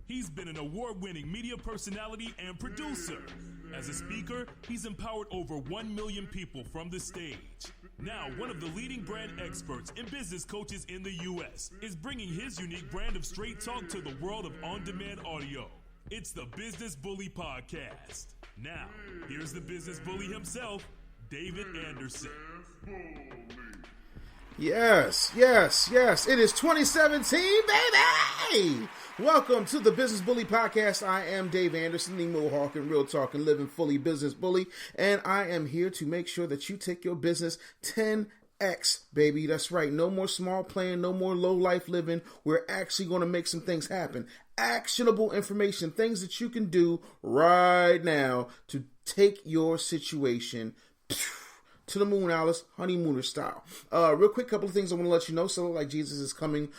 He's been an award-winning media personality and producer. As a speaker, he's empowered over 1 million people from the stage. Now, one of the leading brand experts and business coaches in the U.S. is bringing his unique brand of straight talk to the world of on-demand audio. It's the Business Bully Podcast. Now, here's the business bully himself, David Anderson. Yes. It is 2017, baby! Welcome to the Business Bully Podcast. I am Dave Anderson, the Mohawk and Real Talk and Living Fully Business Bully, and I am here to make sure that you take your business 10x, baby. That's right. No more small playing, no more low life living. We're actually going to make some things happen. Actionable information, things that you can do right now to take your situation to the moon, Alice, honeymooner style. Real quick, couple of things I want to let you know. So, like Jesus is coming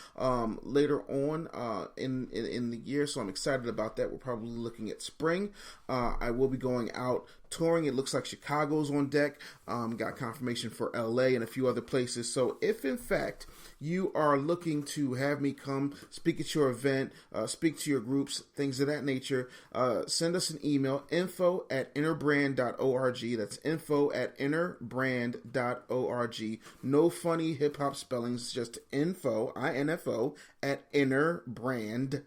later on in the year, so I'm excited about that. We're probably looking at spring. I will be going out touring. It looks like Chicago's on deck. Got confirmation for LA and a few other places. So, if in fact you are looking to have me come speak at your event, speak to your groups, things of that nature, send us an email, info@innerbrand.org. That's info@innerbrand.org. No funny hip-hop spellings, just info, I-N-F-O, @innerbrand.org.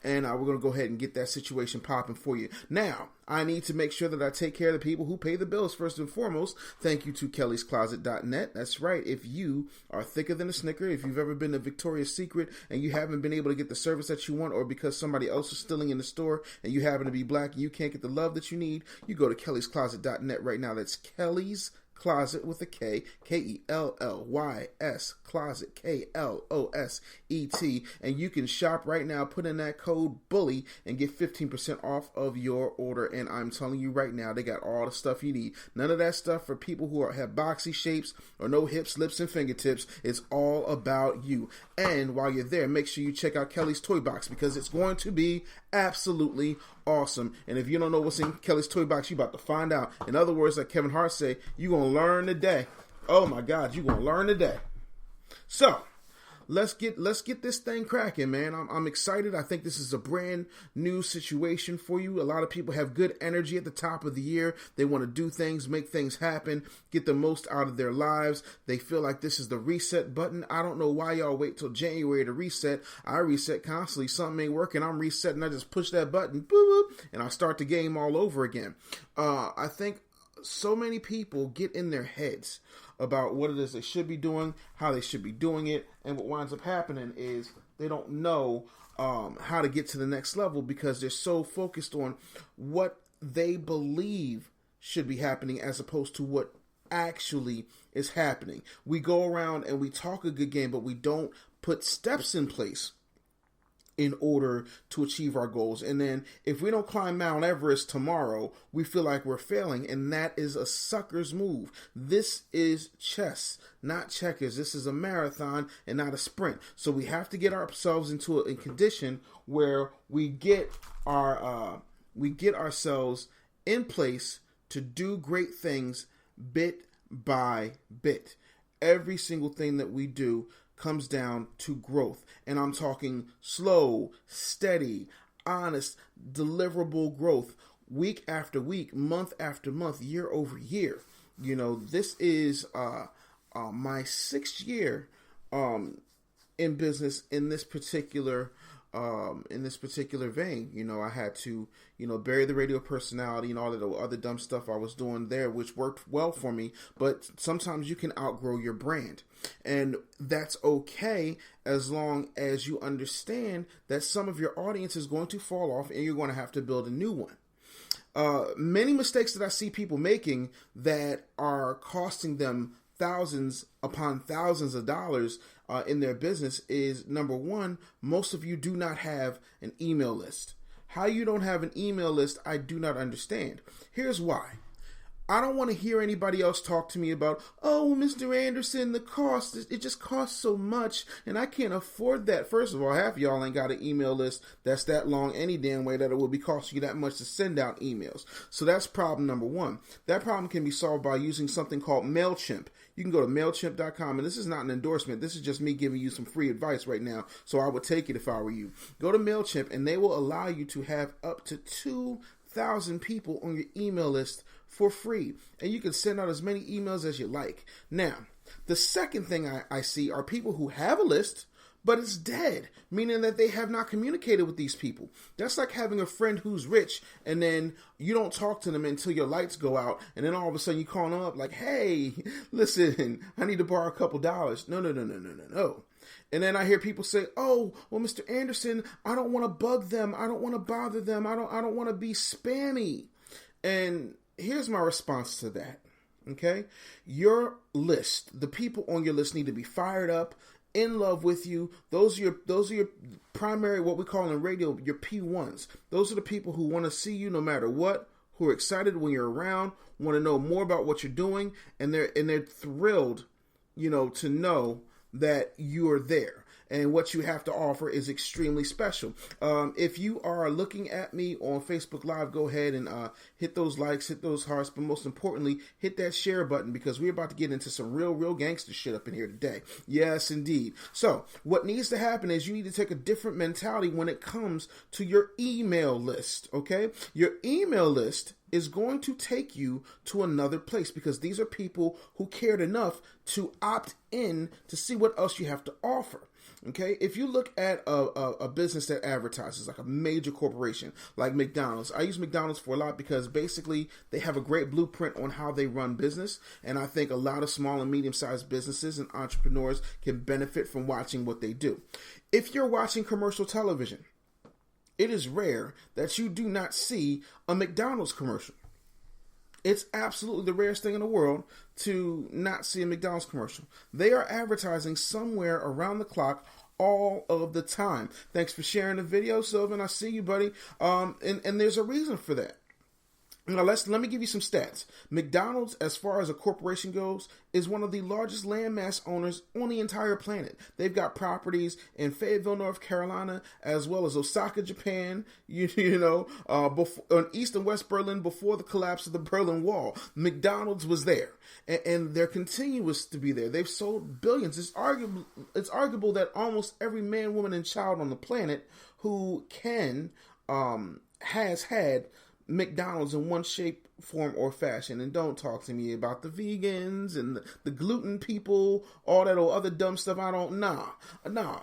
And we're going to go ahead and get that situation popping for you. Now, I need to make sure that I take care of the people who pay the bills first and foremost. Thank you to kellyscloset.net. That's right. If you are thicker than a Snicker, if you've ever been to Victoria's Secret and you haven't been able to get the service that you want, or because somebody else is stealing in the store and you happen to be black and you can't get the love that you need, you go to kellyscloset.net right now. That's Kelly's Closet with a K, K-E-L-L-Y-S, Closet, K-L-O-S-E-T, and you can shop right now, put in that code BULLY, and get 15% off of your order, and I'm telling you right now, they got all the stuff you need. None of that stuff for people who have boxy shapes or no hips, lips, and fingertips. It's all about you. And while you're there, make sure you check out Kelly's Toy Box, because it's going to be absolutely awesome. And if you don't know what's in Kelly's Toy Box, you're about to find out. In other words, like Kevin Hart say, you're going to learn today. Oh my God, you're going to learn today. So, let's get this thing cracking, man. I'm excited. I think this is a brand new situation for you. A lot of people have good energy at the top of the year. They want to do things, make things happen, get the most out of their lives. They feel like this is the reset button. I don't know why y'all wait till January to reset. I reset constantly. Something ain't working. I'm resetting. I just push that button, boop, boop, and I start the game all over again. I think so many people get in their heads about what it is they should be doing, how they should be doing it, and what winds up happening is they don't know how to get to the next level because they're so focused on what they believe should be happening as opposed to what actually is happening. We go around and we talk a good game, but we don't put steps in place in order to achieve our goals. And then if we don't climb Mount Everest tomorrow, we feel like we're failing, and that is a sucker's move. This is chess, not checkers. This is a marathon and not a sprint. So we have to get ourselves into a condition where we get ourselves in place to do great things bit by bit. Every single thing that we do comes down to growth. And I'm talking slow, steady, honest, deliverable growth, week after week, month after month, year over year. You know, this is my 6th year in business in this particular vein. You know, I had to, bury the radio personality and all of the other dumb stuff I was doing there, which worked well for me. But sometimes you can outgrow your brand. And that's okay as long as you understand that some of your audience is going to fall off and you're going to have to build a new one. Many mistakes that I see people making that are costing them thousands upon thousands of dollars in their business is, number one, most of you do not have an email list. How you don't have an email list, I do not understand. Here's why. I don't want to hear anybody else talk to me about, oh, Mr. Anderson, the cost, it just costs so much, and I can't afford that. First of all, half of y'all ain't got an email list that's that long any damn way that it will be costing you that much to send out emails. So that's problem number one. That problem can be solved by using something called MailChimp. you can go to MailChimp.com. And this is not an endorsement. This is just me giving you some free advice right now. So I would take it if I were you. Go to MailChimp, and they will allow you to have up to 2,000 people on your email list for free. And you can send out as many emails as you like. Now, the second thing I see are people who have a list, but it's dead, meaning that they have not communicated with these people. That's like having a friend who's rich, and then you don't talk to them until your lights go out, and then all of a sudden you call them up like, hey, listen, I need to borrow a couple dollars. No. And then I hear people say, oh, well, Mr. Anderson, I don't want to bug them. I don't want to bother them. I don't want to be spammy. And here's my response to that. Okay? Your list, the people on your list need to be fired up, in love with you. Those are your primary, what we call in radio, your P1s. Those are the people who want to see you no matter what, who are excited when you're around, want to know more about what you're doing, and they're thrilled, to know that you are there. And what you have to offer is extremely special. If you are looking at me on Facebook Live, go ahead and hit those likes, hit those hearts, but most importantly, hit that share button, because we're about to get into some real gangster shit up in here today. Yes, indeed. So what needs to happen is you need to take a different mentality when it comes to your email list, okay? Your email list is going to take you to another place, because these are people who cared enough to opt in to see what else you have to offer. Okay, if you look at a business that advertises, like a major corporation like McDonald's, I use McDonald's for a lot because basically they have a great blueprint on how they run business, and I think a lot of small and medium-sized businesses and entrepreneurs can benefit from watching what they do. If you're watching commercial television, it is rare that you do not see a McDonald's commercial. It's absolutely the rarest thing in the world to not see a McDonald's commercial. They are advertising somewhere around the clock all of the time. Thanks for sharing the video, Sylvan. I see you, buddy. And there's a reason for that. Now, let me give you some stats. McDonald's, as far as a corporation goes, is one of the largest landmass owners on the entire planet. They've got properties in Fayetteville, North Carolina, as well as Osaka, Japan, on East and West Berlin before the collapse of the Berlin Wall. McDonald's was there, and they're continuous to be there. They've sold billions. It's arguable that almost every man, woman, and child on the planet who has had McDonald's in one shape, form, or fashion. And don't talk to me about the vegans and the gluten people, all that old other dumb stuff. Nah.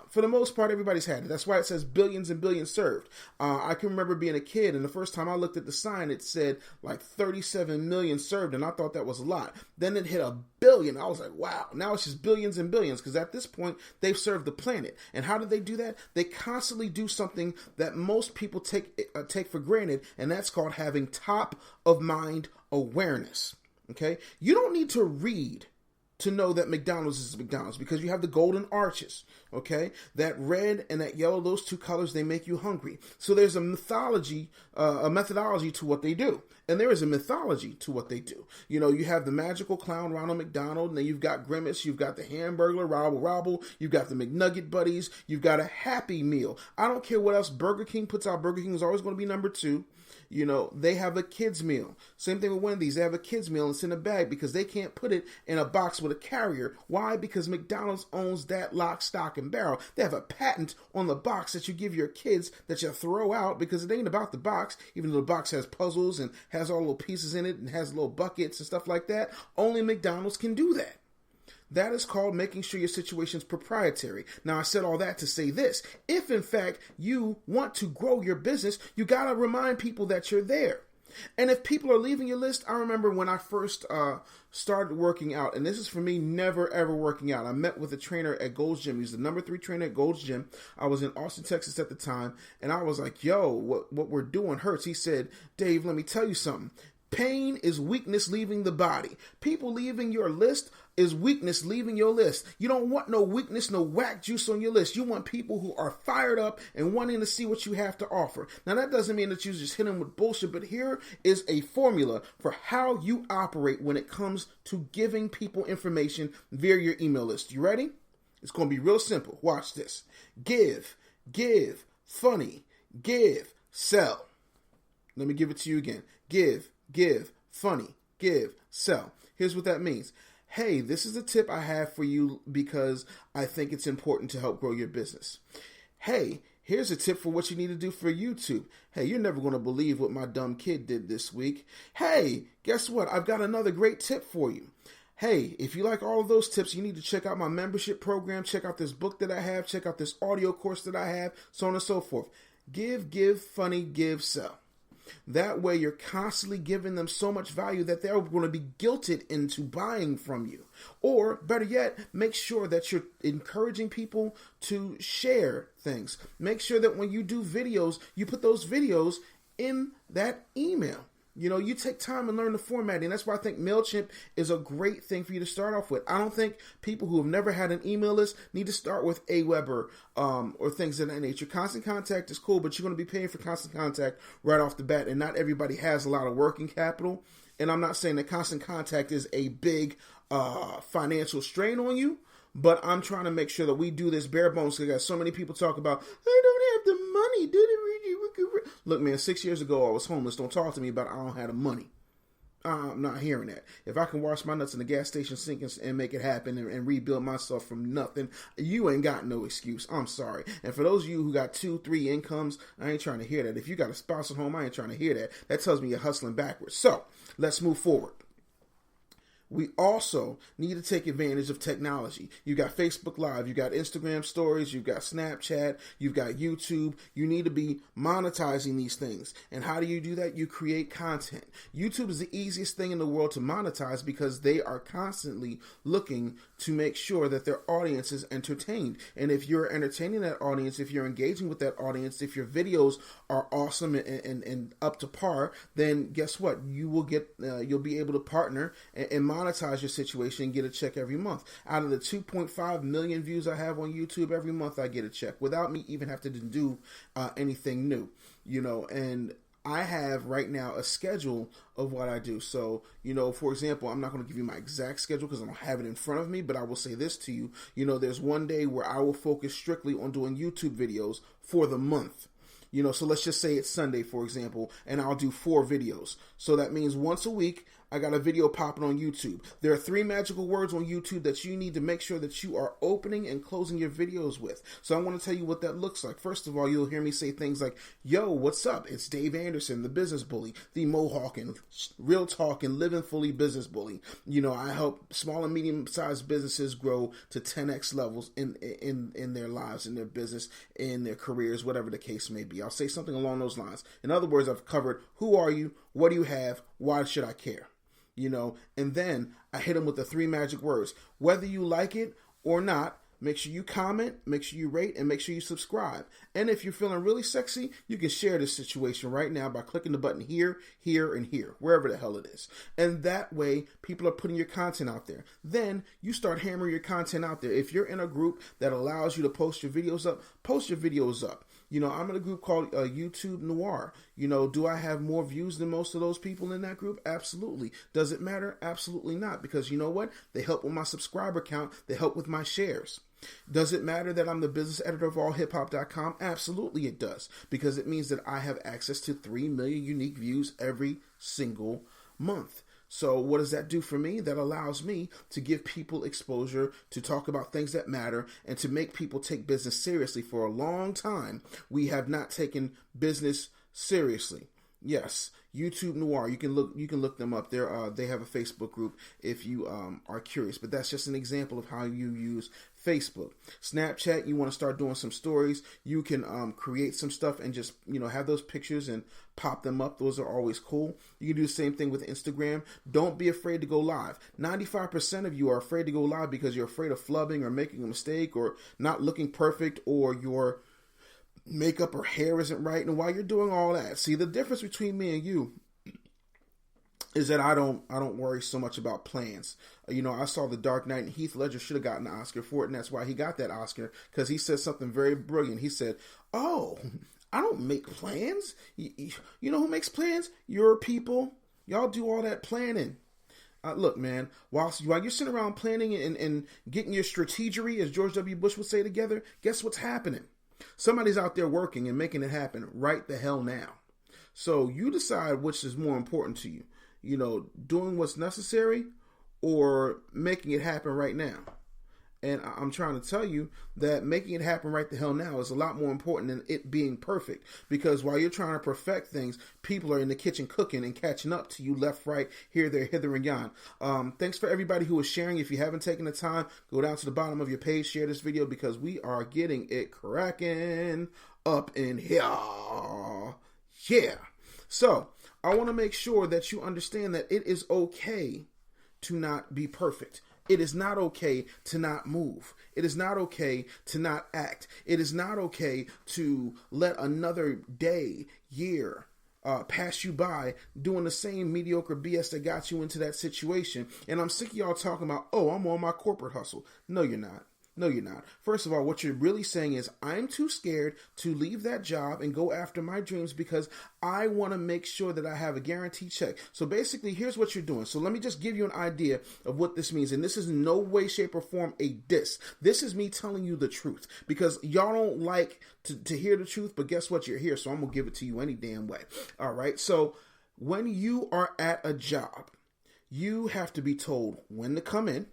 For the most part, everybody's had it. That's why it says billions and billions served. I can remember being a kid, and the first time I looked at the sign, it said like 37 million served, and I thought that was a lot. Then it hit a billion. I was like, wow. Now it's just billions and billions, because at this point, they've served the planet. And how do they do that? They constantly do something that most people take for granted, and that's called having top of mind awareness. Okay, you don't need to read to know that McDonald's is McDonald's, because you have the golden arches. Okay, that red and that yellow, those two colors, they make you hungry. So there's a methodology to what they do, and there is a mythology to what they do. You have the magical clown Ronald McDonald, and then you've got Grimace, you've got the Hamburglar Robble, you've got the McNugget Buddies, you've got a Happy Meal. I don't care what else Burger King puts out. Burger King is always going to be number 2. They have a kids meal. Same thing with Wendy's. They have a kids meal, and it's in a bag because they can't put it in a box with a carrier. Why? Because McDonald's owns that lock, stock, and barrel. They have a patent on the box that you give your kids that you throw out, because it ain't about the box, even though the box has puzzles and has all little pieces in it and has little buckets and stuff like that. Only McDonald's can do that. That is called making sure your situation is proprietary. Now, I said all that to say this. If, in fact, you want to grow your business, you got to remind people that you're there. And if people are leaving your list, I remember when I first started working out, and this is for me never, ever working out. I met with a trainer at Gold's Gym. He was the number 3 trainer at Gold's Gym. I was in Austin, Texas at the time, and I was like, yo, what we're doing hurts. He said, Dave, let me tell you something. Pain is weakness leaving the body. People leaving your list is weakness leaving your list. You don't want no weakness, no whack juice on your list. You want people who are fired up and wanting to see what you have to offer. Now, that doesn't mean that you just hit them with bullshit, but here is a formula for how you operate when it comes to giving people information via your email list. You ready? It's going to be real simple. Watch this. Give, funny, give, sell. Let me give it to you again. Give, funny, give, sell. Here's what that means. hey, this is a tip I have for you because I think it's important to help grow your business. Hey, here's a tip for what you need to do for YouTube. Hey, you're never going to believe what my dumb kid did this week. Hey, guess what? I've got another great tip for you. Hey, if you like all of those tips, you need to check out my membership program, check out this book that I have, check out this audio course that I have, so on and so forth. Give, funny, give, sell. That way you're constantly giving them so much value that they're going to be guilted into buying from you. Or better yet, make sure that you're encouraging people to share things. Make sure that when you do videos, you put those videos in that email. You know, you take time and learn the formatting. That's why I think MailChimp is a great thing for you to start off with. I don't think people who have never had an email list need to start with Aweber or things of that nature. Constant Contact is cool, but you're going to be paying for Constant Contact right off the bat, and not everybody has a lot of working capital. And I'm not saying that Constant Contact is a big financial strain on you, but I'm trying to make sure that we do this bare bones because I got so many people talk about, I don't have the money. Look, man, 6 years ago I was homeless. Don't talk to me about I don't have the money. I'm not hearing that. If I can wash my nuts in the gas station sink and make it happen and rebuild myself from nothing, you ain't got no excuse. I'm sorry. And for those of you who got 2-3 incomes, I ain't trying to hear that. If you got a spouse at home, I ain't trying to hear that. That tells me you're hustling backwards. So let's move forward. We also need to take advantage of technology. You got Facebook Live, you got Instagram stories, you've got Snapchat, you've got YouTube. You need to be monetizing these things. And how do you do that? You create content. YouTube is the easiest thing in the world to monetize because they are constantly looking to make sure that their audience is entertained. And if you're entertaining that audience, if you're engaging with that audience, if your videos are awesome and up to par, then guess what? You will get, you'll be able to partner and monetize your situation and get a check every month. Out of the 2.5 million views I have on YouTube every month, I get a check without me even having to do anything new, you know. And I have right now a schedule of what I do. So, you know, for example, I'm not going to give you my exact schedule because I don't have it in front of me, but I will say this to you. You know, there's one day where I will focus strictly on doing YouTube videos for the month. You know, so let's just say it's Sunday, for example, and I'll do 4 videos. So that means once a week, I got a video popping on YouTube. There are 3 magical words on YouTube that you need to make sure that you are opening and closing your videos with. So I want to tell you what that looks like. First of all, you'll hear me say things like, yo, what's up? It's Dave Anderson, the business bully, the Mohawking, real talking, living fully business bully. You know, I help small and medium-sized businesses grow to 10x levels in their lives, in their business, in their careers, whatever the case may be. I'll say something along those lines. In other words, I've covered who are you, what do you have, why should I care? You know, and then I hit them with the 3 magic words. Whether you like it or not, make sure you comment, make sure you rate, and make sure you subscribe. And if you're feeling really sexy, you can share this situation right now by clicking the button here, here, and here, wherever the hell it is. And that way, people are putting your content out there. Then you start hammering your content out there. If you're in a group that allows you to post your videos up, post your videos up. You know, I'm in a group called YouTube Noir. You know, do I have more views than most of those people in that group? Absolutely. Does it matter? Absolutely not. Because you know what? They help with my subscriber count. They help with my shares. Does it matter that I'm the business editor of allhiphop.com? Absolutely it does. Because it means that I have access to 3 million unique views every single month. So what does that do for me? That allows me to give people exposure, to talk about things that matter, and to make people take business seriously. For a long time, we have not taken business seriously. Yes, YouTube Noir. You can look them up. They have a Facebook group if you are curious. But that's just an example of how you use Facebook. Snapchat, you want to start doing some stories. You can create some stuff and just, you know, have those pictures and pop them up. Those are always cool. You can do the same thing with Instagram. Don't be afraid to go live. 95% of you are afraid to go live because you're afraid of flubbing or making a mistake or not looking perfect or your makeup or hair isn't right. And while you're doing all that, see, the difference between me and you is that I don't worry so much about plans. You know, I saw The Dark Knight and Heath Ledger should have gotten an Oscar for it, and that's why he got that Oscar, because he said something very brilliant. He said, oh, I don't make plans. You know who makes plans? Your people. Y'all do all that planning. Look, man, while you're sitting around planning and getting your strategery, as George W. Bush would say, together, guess what's happening? Somebody's out there working and making it happen right the hell now. So you decide which is more important to you. You know, doing what's necessary or making it happen right now. And I'm trying to tell you that making it happen right the hell now is a lot more important than it being perfect. Because while you're trying to perfect things, people are in the kitchen cooking and catching up to you left, right, here, there, hither, and yon. Thanks for everybody who is sharing. If you haven't taken the time, go down to the bottom of your page, share this video, because we are getting it cracking up in here. Yeah. So I want to make sure that you understand that it is okay to not be perfect. It is not okay to not move. It is not okay to not act. It is not okay to let another day, year, pass you by doing the same mediocre BS that got you into that situation. And I'm sick of y'all talking about, oh, I'm on my corporate hustle. No, you're not. No, you're not. First of all, what you're really saying is, I'm too scared to leave that job and go after my dreams because I want to make sure that I have a guaranteed check. So basically, here's what you're doing. So let me just give you an idea of what this means. And this is in no way, shape, or form a diss. This is me telling you the truth, because y'all don't like to hear the truth, but guess what? You're here, so I'm going to give it to you any damn way. All right. So when you are at a job, you have to be told when to come in,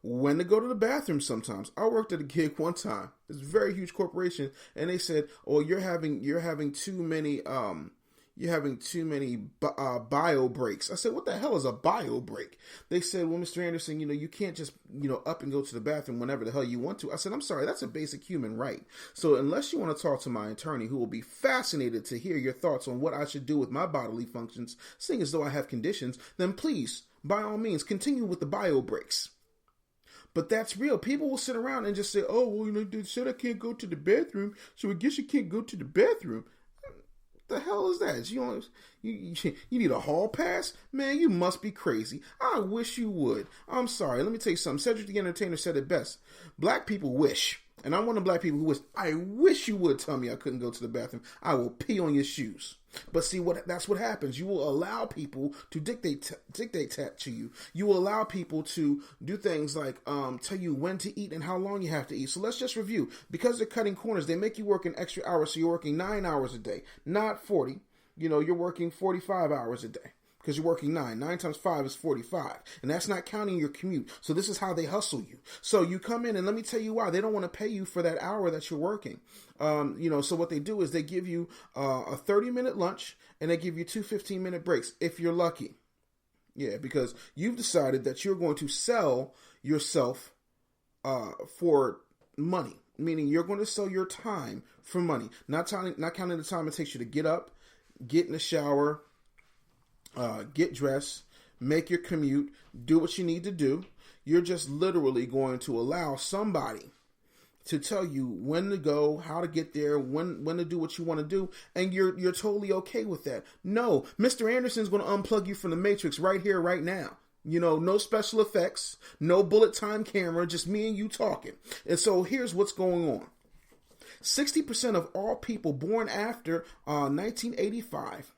when to go to the bathroom. Sometimes I worked at a gig one time. It's a very huge corporation, and they said, "Oh, you're having too many bio breaks." I said, "What the hell is a bio break?" They said, "Well, Mr. Anderson, you can't just up and go to the bathroom whenever the hell you want to." I said, "I'm sorry, that's a basic human right. So unless you want to talk to my attorney, who will be fascinated to hear your thoughts on what I should do with my bodily functions, seeing as though I have conditions, then please, by all means, continue with the bio breaks." But that's real. People will sit around and just say, "Oh, well, they said I can't go to the bathroom, so I guess you can't go to the bathroom." The hell is that? You need a hall pass? Man, you must be crazy. I wish you would. I'm sorry. Let me tell you something. Cedric the Entertainer said it best. Black people wish. And I'm one of the black people who wish. I wish you would tell me I couldn't go to the bathroom. I will pee on your shoes. But see, that's what happens. You will allow people to dictate to you. You will allow people to do things like tell you when to eat and how long you have to eat. So let's just review. Because they're cutting corners, they make you work an extra hour. So you're working 9 hours a day, not 40. You're working 45 hours a day. Because you're working 9. 9 times 5 is 45. And that's not counting your commute. So this is how they hustle you. So you come in, and let me tell you why. They don't want to pay you for that hour that you're working. So what they do is they give you a 30-minute lunch, and they give you 2 15-minute breaks, if you're lucky. Yeah, because you've decided that you're going to sell yourself for money. Meaning you're going to sell your time for money. Not counting the time it takes you to get up, get in the shower, get dressed, make your commute, do what you need to do. You're just literally going to allow somebody to tell you when to go, how to get there, when to do what you want to do, and you're totally okay with that. No, Mr. Anderson's going to unplug you from the Matrix right here, right now. No special effects, no bullet time camera, just me and you talking. And so here's what's going on. 60% of all people born after 1985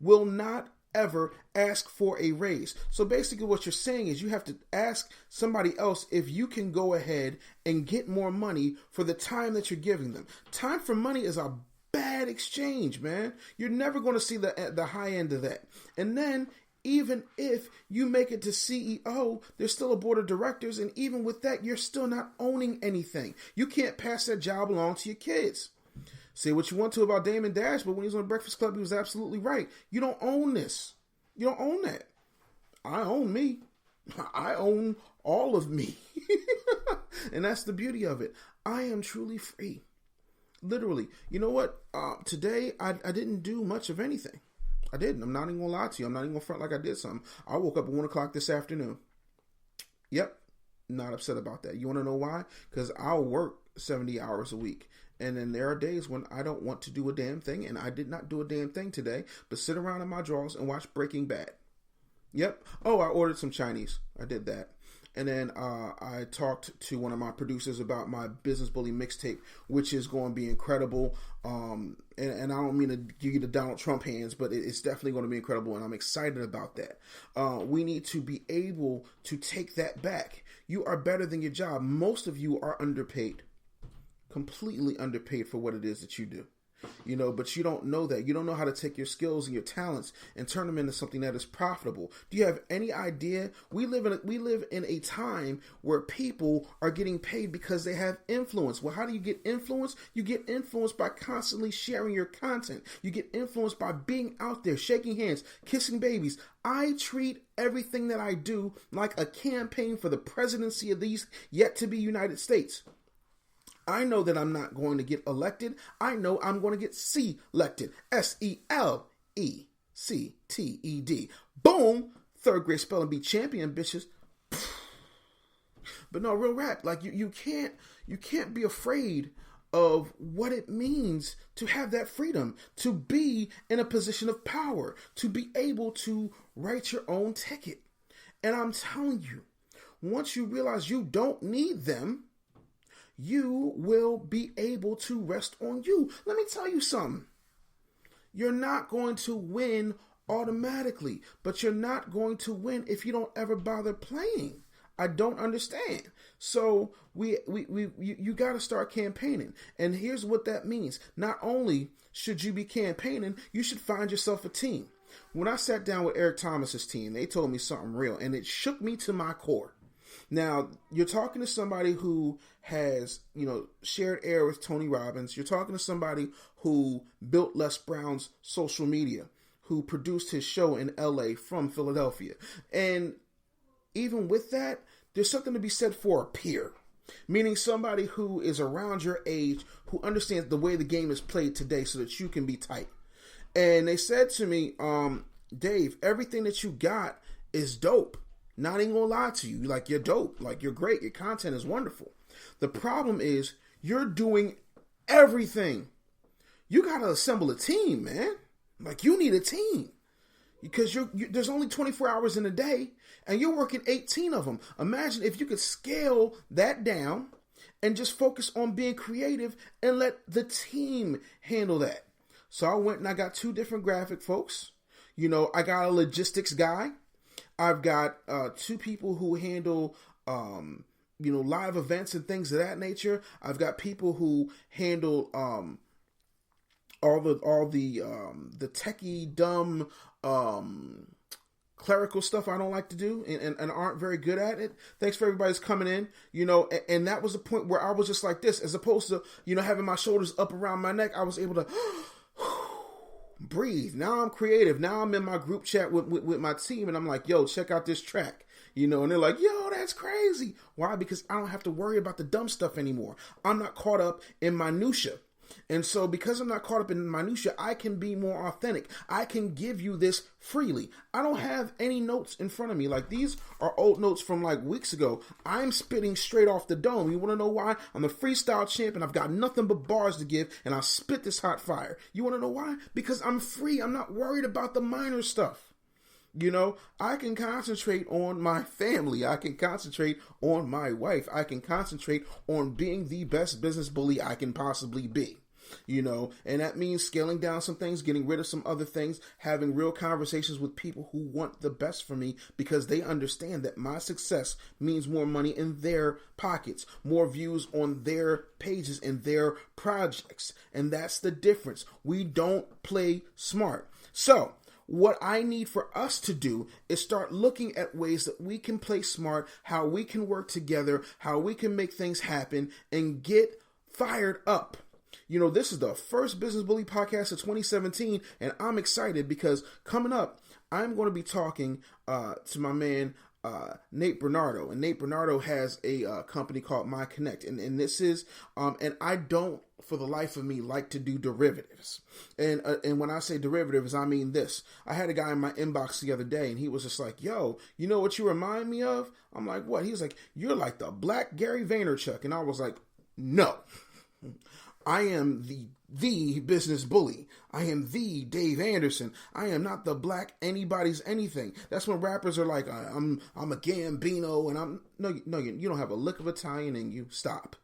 will not ever ask for a raise. So basically what you're saying is you have to ask somebody else if you can go ahead and get more money for the time that you're giving them. Time for money is a bad exchange, man. You're never going to see the high end of that. And then even if you make it to CEO, there's still a board of directors, and even with that, you're still not owning anything. You can't pass that job along to your kids. Say what you want to about Damon Dash, but when he was on Breakfast Club, he was absolutely right. You don't own this. You don't own that. I own me. I own all of me. And that's the beauty of it. I am truly free. Literally. You know what? Today, I didn't do much of anything. I didn't. I'm not even going to lie to you. I'm not even going to front like I did something. I woke up at 1 o'clock this afternoon. Yep. Not upset about that. You want to know why? Because I'll work 70 hours a week. And then there are days when I don't want to do a damn thing, and I did not do a damn thing today, but sit around in my drawers and watch Breaking Bad. Yep. Oh, I ordered some Chinese. I did that. And then I talked to one of my producers about my Business Bully mixtape, which is going to be incredible. And I don't mean to give you the Donald Trump hands, but it's definitely going to be incredible, and I'm excited about that. We need to be able to take that back. You are better than your job. Most of you are underpaid. Completely underpaid for what it is that you do. but you don't know that. You don't know how to take your skills and your talents and turn them into something that is profitable. Do you have any idea? We live in a time where people are getting paid because they have influence. Well, how do you get influence? You get influence by constantly sharing your content. You get influence by being out there, shaking hands, kissing babies. I treat everything that I do like a campaign for the presidency of these yet to be United States. I know that I'm not going to get elected. I know I'm going to get selected. SELECTED. Boom. Third grade spelling bee champion, bitches. But no, real rap. Like you can't be afraid of what it means to have that freedom, to be in a position of power, to be able to write your own ticket. And I'm telling you, once you realize you don't need them, you will be able to rest on you. Let me tell you something. You're not going to win automatically, but you're not going to win if you don't ever bother playing. I don't understand. So you got to start campaigning. And here's what that means. Not only should you be campaigning, you should find yourself a team. When I sat down with Eric Thomas's team, they told me something real, and it shook me to my core. Now, you're talking to somebody who has, shared air with Tony Robbins. You're talking to somebody who built Les Brown's social media, who produced his show in LA from Philadelphia. And even with that, there's something to be said for a peer, meaning somebody who is around your age, who understands the way the game is played today so that you can be tight. And they said to me, Dave, everything that you got is dope. Not even gonna lie to you. Like, you're dope. Like, you're great. Your content is wonderful. The problem is you're doing everything. You gotta assemble a team, man. Like, you need a team. Because there's only 24 hours in a day, and you're working 18 of them. Imagine if you could scale that down and just focus on being creative and let the team handle that. So I went and I got 2 different graphic folks. I got a logistics guy. I've got 2 people who handle, live events and things of that nature. I've got people who handle all the techie, dumb, clerical stuff I don't like to do and aren't very good at it. Thanks for everybody's coming in, and that was the point where I was just like this, as opposed to, having my shoulders up around my neck. I was able to breathe. Now I'm creative. Now I'm in my group chat with my team, and I'm like, yo, check out this track. And they're like, yo, that's crazy. Why? Because I don't have to worry about the dumb stuff anymore. I'm not caught up in minutia. And so because I'm not caught up in minutia, I can be more authentic. I can give you this freely. I don't have any notes in front of me. Like, these are old notes from like weeks ago. I'm spitting straight off the dome. You want to know why? I'm the freestyle champ and I've got nothing but bars to give, and I'll spit this hot fire. You want to know why? Because I'm free. I'm not worried about the minor stuff. I can concentrate on my family. I can concentrate on my wife. I can concentrate on being the best business bully I can possibly be. And that means scaling down some things, getting rid of some other things, having real conversations with people who want the best for me, because they understand that my success means more money in their pockets, more views on their pages and their projects. And that's the difference. We don't play smart. So what I need for us to do is start looking at ways that we can play smart, how we can work together, how we can make things happen and get fired up. This is the first Business Bully podcast of 2017, and I'm excited because coming up, I'm going to be talking to my man, Nate Bernadeau. And Nate Bernadeau has a company called MyConnect. And this is, and I don't, for the life of me, like to do derivatives. And when I say derivatives, I mean this. I had a guy in my inbox the other day, and he was just like, yo, you know what you remind me of? I'm like, what? He was like, you're like the Black Gary Vaynerchuk. And I was like, no. I am the business bully. I am the Dave Anderson. I am not the black anybody's anything. That's when rappers are like, I'm a Gambino, and you don't have a lick of Italian in you. Stop.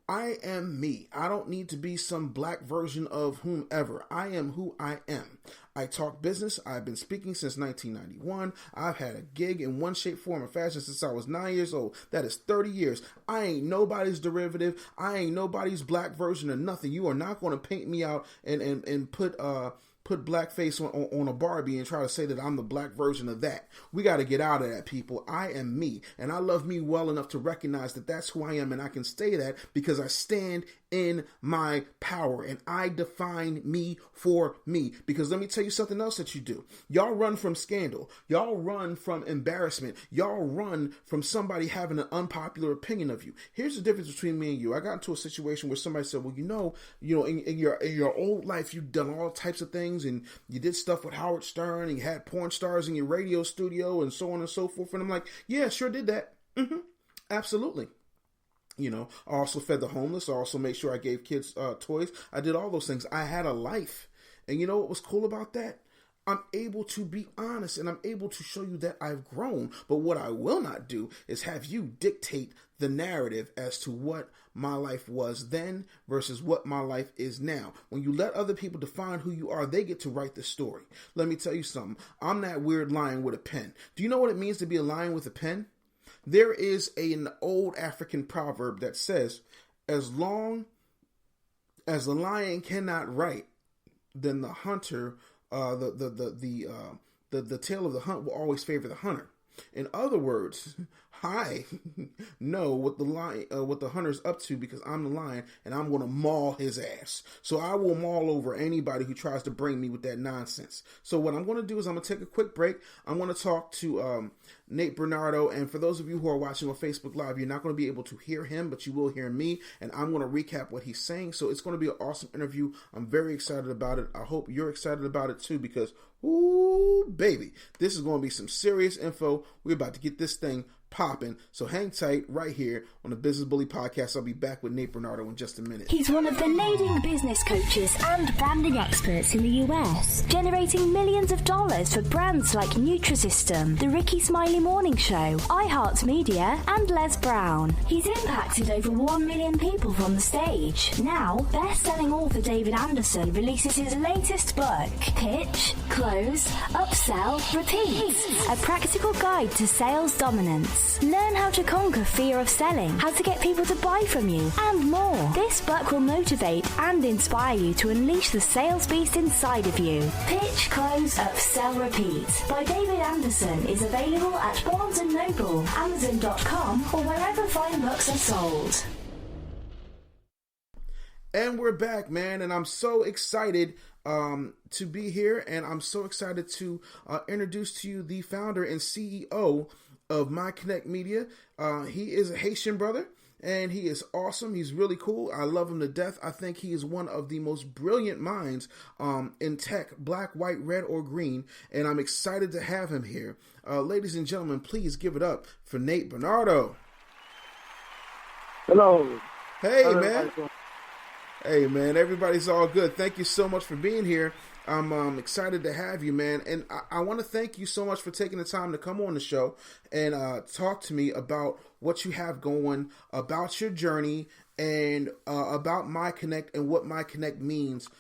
I am me. I don't need to be some black version of whomever. I am who I am. I talk business. I've been speaking since 1991. I've had a gig in one shape, form, or fashion since I was 9 years old. That is 30 years. I ain't nobody's derivative. I ain't nobody's black version of nothing. You are not going to paint me out and put blackface on a Barbie and try to say that I'm the black version of that. We got to get out of that, people. I am me, and I love me well enough to recognize that that's who I am, and I can say that because I stand in my power, and I define me for me. Because let me tell you something else that you do. Y'all run from scandal. Y'all run from embarrassment. Y'all run from somebody having an unpopular opinion of you. Here's the difference between me and you. I got into a situation where somebody said, well, in your old life, you've done all types of things, and you did stuff with Howard Stern, and you had porn stars in your radio studio, and so on and so forth. And I'm like, yeah, sure did that. Absolutely. I also fed the homeless. I also made sure I gave kids toys. I did all those things. I had a life. And you know what was cool about that? I'm able to be honest, and I'm able to show you that I've grown. But what I will not do is have you dictate the narrative as to what my life was then versus what my life is now. When you let other people define who you are, they get to write the story. Let me tell you something. I'm that weird lion with a pen. Do you know what it means to be a lion with a pen? There is an old African proverb that says, as long as the lion cannot write, then the hunter, the tail of the hunt will always favor the hunter. In other words, I know what the hunter's up to because I'm the lion, and I'm going to maul his ass. So I will maul over anybody who tries to bring me with that nonsense. So what I'm going to do is I'm going to take a quick break. I'm going to talk to Nate Bernadeau, and for those of you who are watching on Facebook Live, you're not going to be able to hear him, but you will hear me, and I'm going to recap what he's saying. So it's going to be an awesome interview. I'm very excited about it. I hope you're excited about it too, because ooh, baby, this is going to be some serious info. We're about to get this thing popping. So hang tight right here on the Business Bully Podcast. I'll be back with Nate Bernadeau in just a minute. He's one of the leading business coaches and branding experts in the US, generating millions of dollars for brands like Nutrisystem, The Ricky Smiley Morning Show, iHeartMedia, and Les Brown. He's impacted over 1 million people from the stage. Now, best-selling author David Anderson releases his latest book, Pitch, Close, Upsell, Repeat, a practical guide to sales dominance. Learn how to conquer fear of selling, how to get people to buy from you, and more. This book will motivate and inspire you to unleash the sales beast inside of you. Pitch, Close, Upsell, Repeat by David Anderson is available at Barnes & Noble, Amazon.com, or wherever fine books are sold. And we're back, man, and I'm so excited to be here, and I'm so excited to introduce to you the founder and CEO of MyConnect Media. He is a Haitian brother, and he is awesome. He's really cool. I love him to death. I think he is one of the most brilliant minds in tech, black, white, red, or green, and I'm excited to have him here. Ladies and gentlemen, please give it up for Nate Bernadeau. Hello. Hey, man. Hey, man, everybody's all good. Thank you so much for being here. I'm excited to have you, man. And I want to thank you so much for taking the time to come on the show and talk to me about what you have going, about your journey, and about MyConnect and what MyConnect means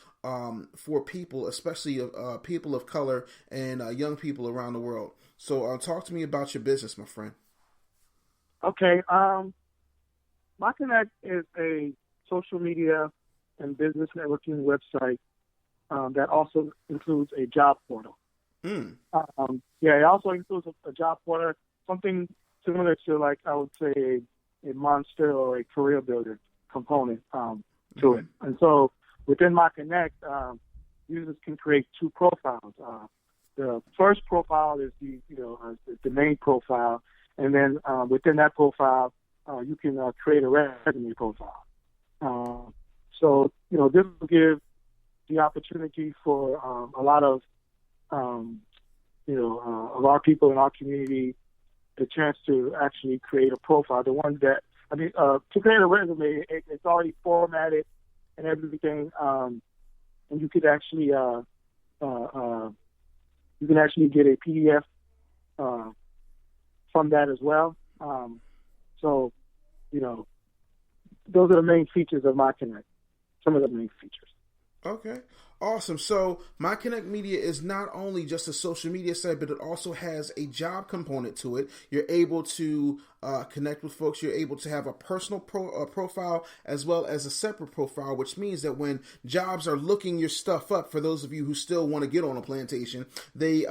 for people, especially people of color and young people around the world. So talk to me about your business, my friend. Okay. MyConnect is a social media and business networking website that also includes a job portal. It also includes a job portal, something similar to, like, I would say, a Monster or a career builder component to it. And so within MyConnect, users can create two profiles. The first profile is the main profile, and then within that profile, you can create a resume profile. So this will give the opportunity for a lot of our people in our community the chance to actually create a profile. The one that to create a resume, it's already formatted and everything, and you could actually get a PDF from that as well. So those are the main features of MyConnect. Some of the main features. Okay, awesome. So MyConnect Media is not only just a social media site, but it also has a job component to it. You're able to connect with folks. You're able to have a personal profile as well as a separate profile, which means that when jobs are looking your stuff up, for those of you who still want to get on a plantation, they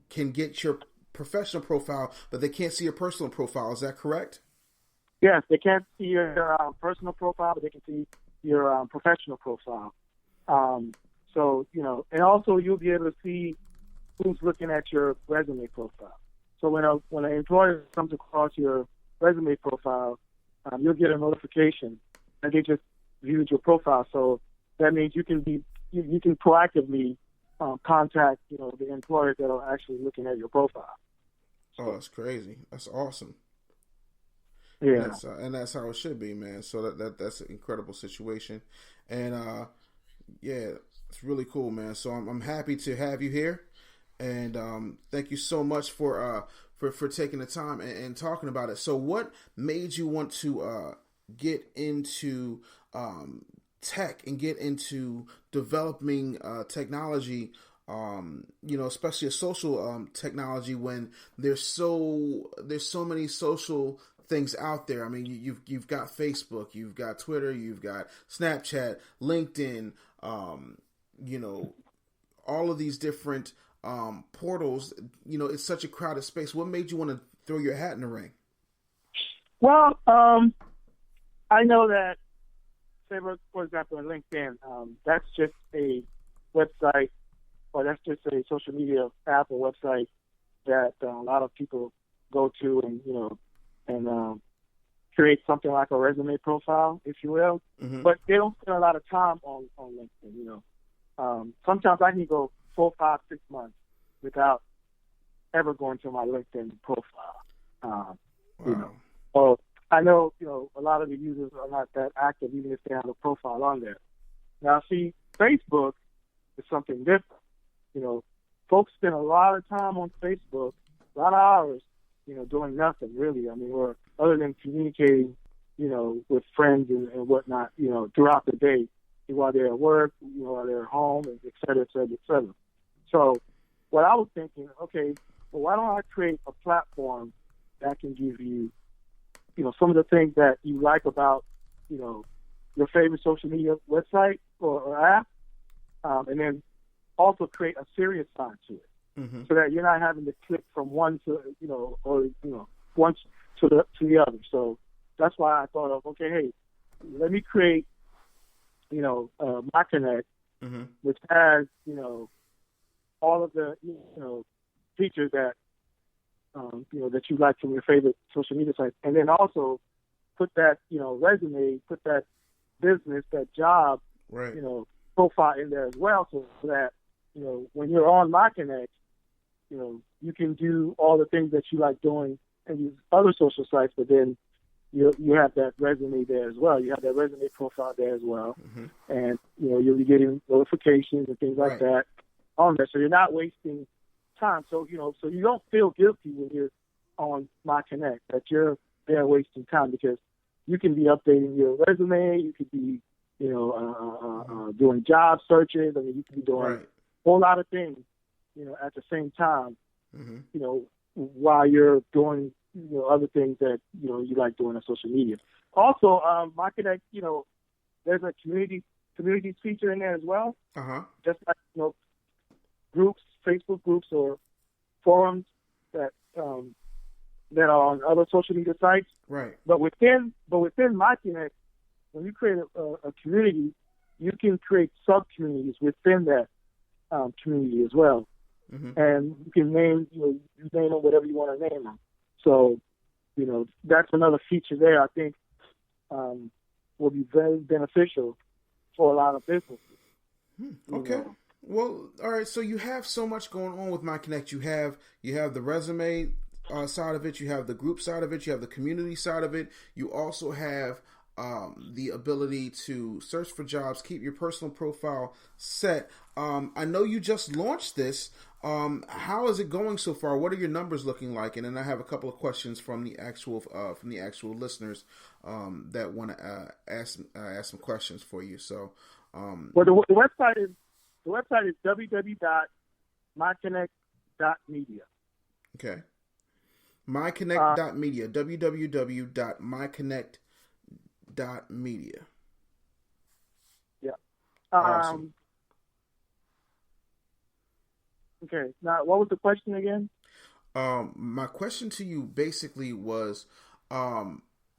can get your professional profile, but they can't see your personal profile. Is that correct? Yes, they can't see your personal profile, but they can see your professional profile. So, and also you'll be able to see who's looking at your resume profile. So when an employer comes across your resume profile, you'll get a notification that they just viewed your profile. So that means you can proactively contact, the employers that are actually looking at your profile. Oh, that's crazy. That's awesome. Yeah. That's how it should be, man. So that's an incredible situation. And, yeah, it's really cool, man. So I'm happy to have you here, and thank you so much for taking the time and talking about it. So, what made you want to get into tech and get into developing technology? Especially a social technology, when there's so many social things out there. I mean, you've got Facebook, you've got Twitter, you've got Snapchat, LinkedIn. All of these different portals. It's such a crowded space. What made you want to throw your hat in the ring? Well, I know that, say, for example, in LinkedIn, that's just a website, or that's just a social media app or website that a lot of people go to and create something like a resume profile, if you will. Mm-hmm. But they don't spend a lot of time on LinkedIn. Sometimes I can go 4, 5, 6 months without ever going to my LinkedIn profile. Wow. So I know, a lot of the users are not that active, even if they have a profile on there. Now, see, Facebook is something different. Folks spend a lot of time on Facebook, a lot of hours, doing nothing really. I mean, or other than communicating, with friends and whatnot, throughout the day, while they're at work, while they're at home, and et cetera, et cetera, et cetera. So what I was thinking, okay, well, why don't I create a platform that can give you, some of the things that you like about, your favorite social media website or app, and then also create a serious side to it, mm-hmm. so that you're not having to click from one to, one to the other. So that's why I thought of, okay, hey, let me create, MyConnect, mm-hmm. which has, all of the, features that, that you like from your favorite social media sites, and then also put that, resume, put that business, that job, right. Profile in there as well, so that, when you're on MyConnect, you can do all the things that you like doing in these other social sites, but then you have that resume there as well. You have that resume profile there as well, mm-hmm. and you'll be getting notifications and things like right. that on there. So you're not wasting time. So so you don't feel guilty when you're on MyConnect that you're there wasting time, because you can be updating your resume. You could be doing job searches. I mean, you could be doing right. a whole lot of things at the same time. Mm-hmm. While you're doing other things that you like doing on social media. Also, MyConnect, there's a community feature in there as well. Uh-huh. Just like groups, Facebook groups or forums that are on other social media sites. Right. But within MyConnect, when you create a community, you can create sub communities within that community as well. Mm-hmm. And you can name you name them whatever you want to name them. So, that's another feature there I think will be very beneficial for a lot of businesses. Okay. Well, all right. So you have so much going on with MyConnect. You have the resume side of it. You have the group side of it. You have the community side of it. You also have the ability to search for jobs, keep your personal profile set. I know you just launched this. How is it going so far? What are your numbers looking like? And then I have a couple of questions from the actual listeners that want to ask some questions for you. So, well, the website is www.myconnect.media. Okay. MyConnect.media. www.myconnect.media. Yeah. Awesome. Okay. Now, what was the question again? My question to you basically was,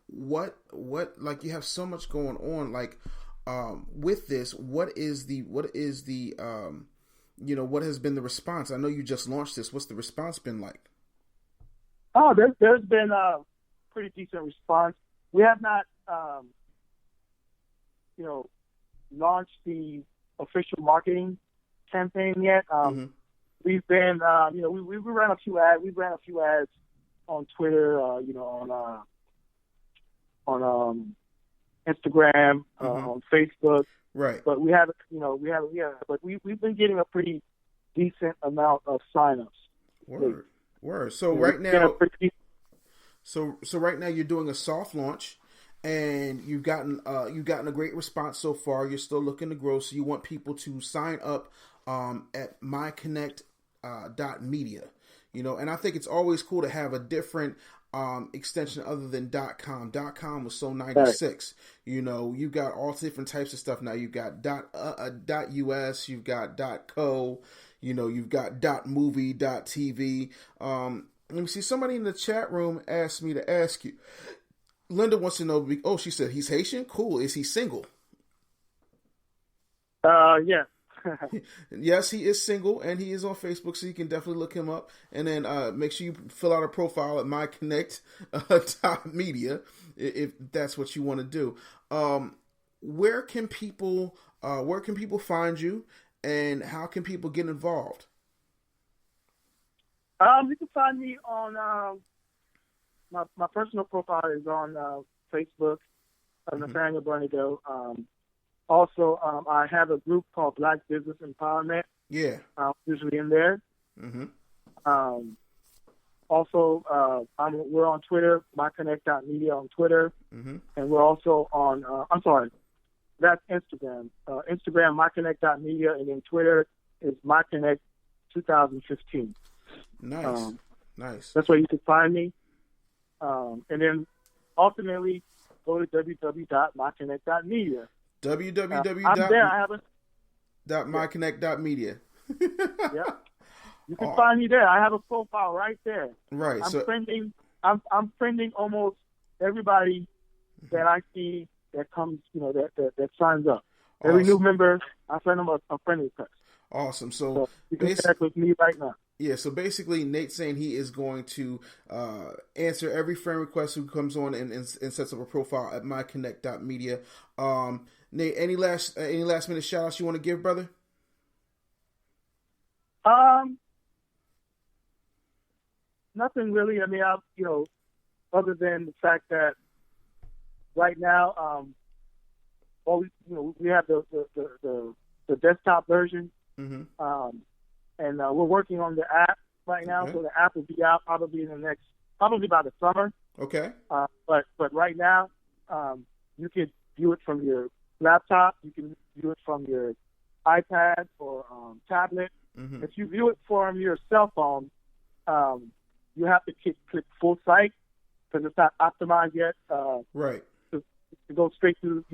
what like you have so much going on, like, with this, what is the what has been the response? I know you just launched this. What's the response been like? Oh, there's been a pretty decent response. We have not, launched the official marketing campaign yet. We've been, we ran a few ads. We ran a few ads on Twitter, on Instagram, on Facebook. Right. But we haven't, but we've been getting a pretty decent amount of signups. Word. So right now, so right now you're doing a soft launch, and you've gotten a great response so far. You're still looking to grow, so you want people to sign up at MyConnect.media. And I think it's always cool to have a different extension other than .com. .com was so 96. Right. You got all different types of stuff now. You've got .us, you've got .co, you've got .movie, .tv. Let me see. Somebody in the chat room asked me to ask you. Linda wants to know. Oh, she said he's Haitian. Cool. Is he single? Yeah. Yes, he is single, and he is on Facebook, so you can definitely look him up. And then make sure you fill out a profile at MyConnect.media if that's what you want to do. Where can people find you, and how can people get involved? You can find me on my personal profile is on Facebook, Nathaniel Bernadeau. Also, I have a group called Black Business Empowerment. Yeah, I'm usually in there. Also, we're on Twitter, MyConnect.media on Twitter, and we're also on. That's Instagram. Instagram, MyConnect.media, and then Twitter is MyConnect 2015. Nice. Nice. That's where you can find me. And then ultimately go to www.myconnect.media. www.myconnect.media. Yeah. You can find me there. I have a profile right there. Right. I'm friending almost everybody that I see that comes, that signs up. Every new member, I send them a friend request. Awesome. So you can connect with me right now. Yeah, so basically Nate's saying he is going to answer every friend request who comes on and sets up a profile at myconnect.media. Nate, any last minute shout outs you want to give, brother? Nothing really. I mean, other than the fact that right now, we have the desktop version. And we're working on the app right now, so the app will be out probably by the summer. Okay. But right now, you can view it from your laptop. You can view it from your iPad or tablet. If you view it from your cell phone, you have to click full site because it's not optimized yet. Right. To go straight to,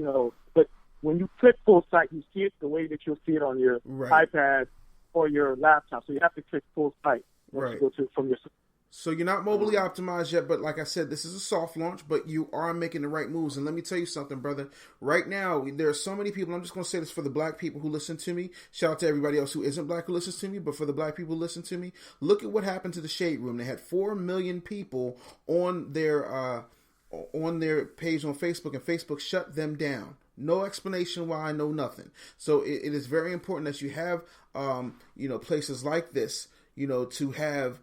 but when you click full site, you see it the way that you'll see it on your iPad or your laptop. So you have to click full site once you go to from your. So you're not mobilely optimized yet, but like I said, this is a soft launch, but you are making the right moves. And let me tell you something, brother. Right now, there are so many people. I'm just going to say this for the black people who listen to me. Shout out to everybody else who isn't black who listens to me, but for the black people who listen to me, look at what happened to the Shade Room. They had 4 million people on their page on Facebook, and Facebook shut them down. No explanation why, no nothing. So it is very important that you have, places like this, to have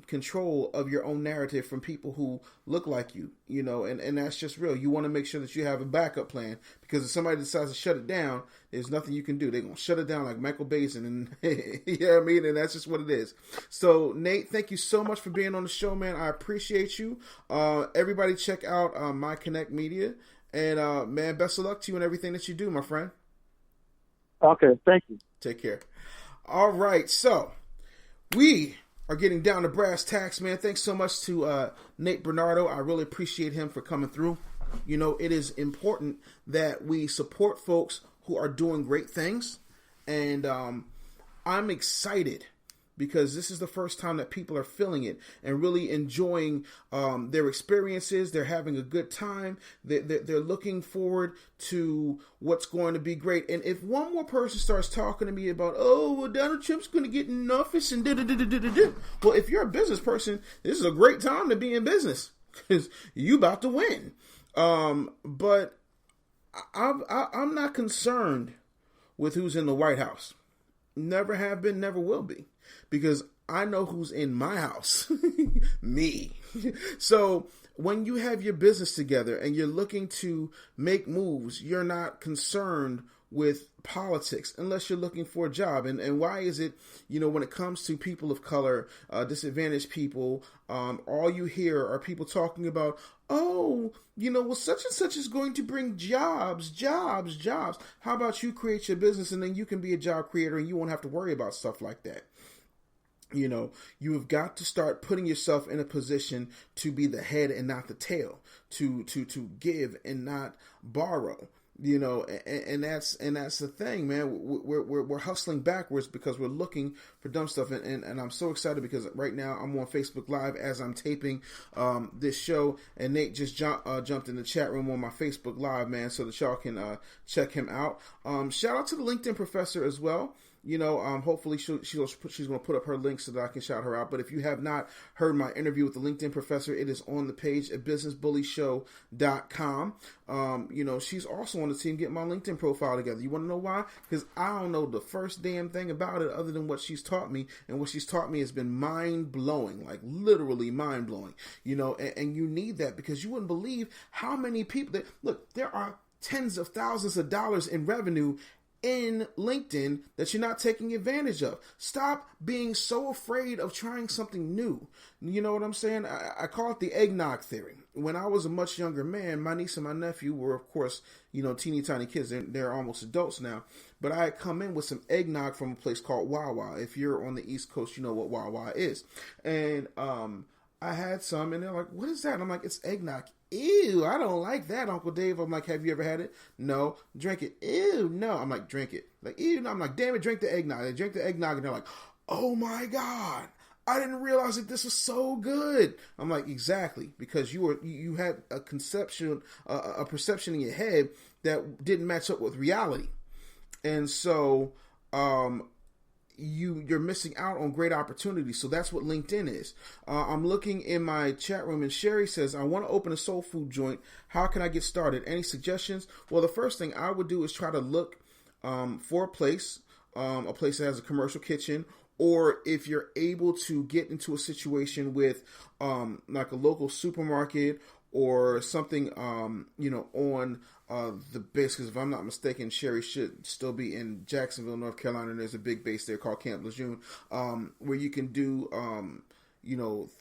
control of your own narrative from people who look like you, and that's just real. You want to make sure that you have a backup plan, because if somebody decides to shut it down, there's nothing you can do. They're going to shut it down like Michael Basin, and you know what I mean? And that's just what it is. So, Nate, thank you so much for being on the show, man. I appreciate you. Everybody check out MyConnect Media, and man, best of luck to you and everything that you do, my friend. Okay, thank you. Take care. All right, so we are getting down to brass tacks, man. Thanks so much to Nate Bernadeau. I really appreciate him for coming through. It is important that we support folks who are doing great things. And I'm excited because this is the first time that people are feeling it and really enjoying their experiences. They're having a good time. They're looking forward to what's going to be great. And if one more person starts talking to me about, Donald Trump's going to get in office and da-da-da-da-da-da. Well, if you're a business person, this is a great time to be in business because you about to win. But I'm not concerned with who's in the White House. Never have been, never will be. Because I know who's in my house. Me. So when you have your business together and you're looking to make moves, you're not concerned with politics unless you're looking for a job. And why is it, when it comes to people of color, disadvantaged people, all you hear are people talking about, such and such is going to bring jobs. How about you create your business and then you can be a job creator and you won't have to worry about stuff like that. You have got to start putting yourself in a position to be the head and not the tail, to give and not borrow. And that's the thing, man. We're hustling backwards because we're looking for dumb stuff, and I'm so excited because right now I'm on Facebook Live as I'm taping this show, and Nate just jumped in the chat room on my Facebook Live, man, so that y'all can check him out. Shout out to the LinkedIn professor as well. Hopefully she's going to put up her link so that I can shout her out. But if you have not heard my interview with the LinkedIn professor, it is on the page at businessbullyshow.com. She's also on the team getting my LinkedIn profile together. You want to know why? Because I don't know the first damn thing about it other than what she's taught me. And what she's taught me has been mind-blowing, like literally mind-blowing. And you need that because you wouldn't believe how many people look, there are tens of thousands of dollars in revenue in LinkedIn that you're not taking advantage of. Stop being so afraid of trying something new. You know what I'm saying? I call it the eggnog theory. When I was a much younger man, my niece and my nephew were, of course, teeny tiny kids. They're almost adults now. But I had come in with some eggnog from a place called Wawa. If you're on the East Coast, you know what Wawa is. And I had some, and they're like, "What is that?" And I'm like, "It's eggnog." "Ew, I don't like that, Uncle Dave." I'm like, "Have you ever had it?" "No." "Drink it." "Ew, no." I'm like, "Drink it." Like, "Ew, no." I'm like, "Damn it, drink the eggnog." They drink the eggnog, and they're like, "Oh my God, I didn't realize that this was so good." I'm like, "Exactly, because you had a perception in your head that didn't match up with reality." And so, you're missing out on great opportunities. So that's what LinkedIn is. I'm looking in my chat room and Sherry says, "I want to open a soul food joint. How can I get started? Any suggestions?" Well, the first thing I would do is try to look for a place that has a commercial kitchen, or if you're able to get into a situation with like a local supermarket or something, on the base, because if I'm not mistaken, Sherry should still be in Jacksonville, North Carolina, and there's a big base there called Camp Lejeune, where you can do,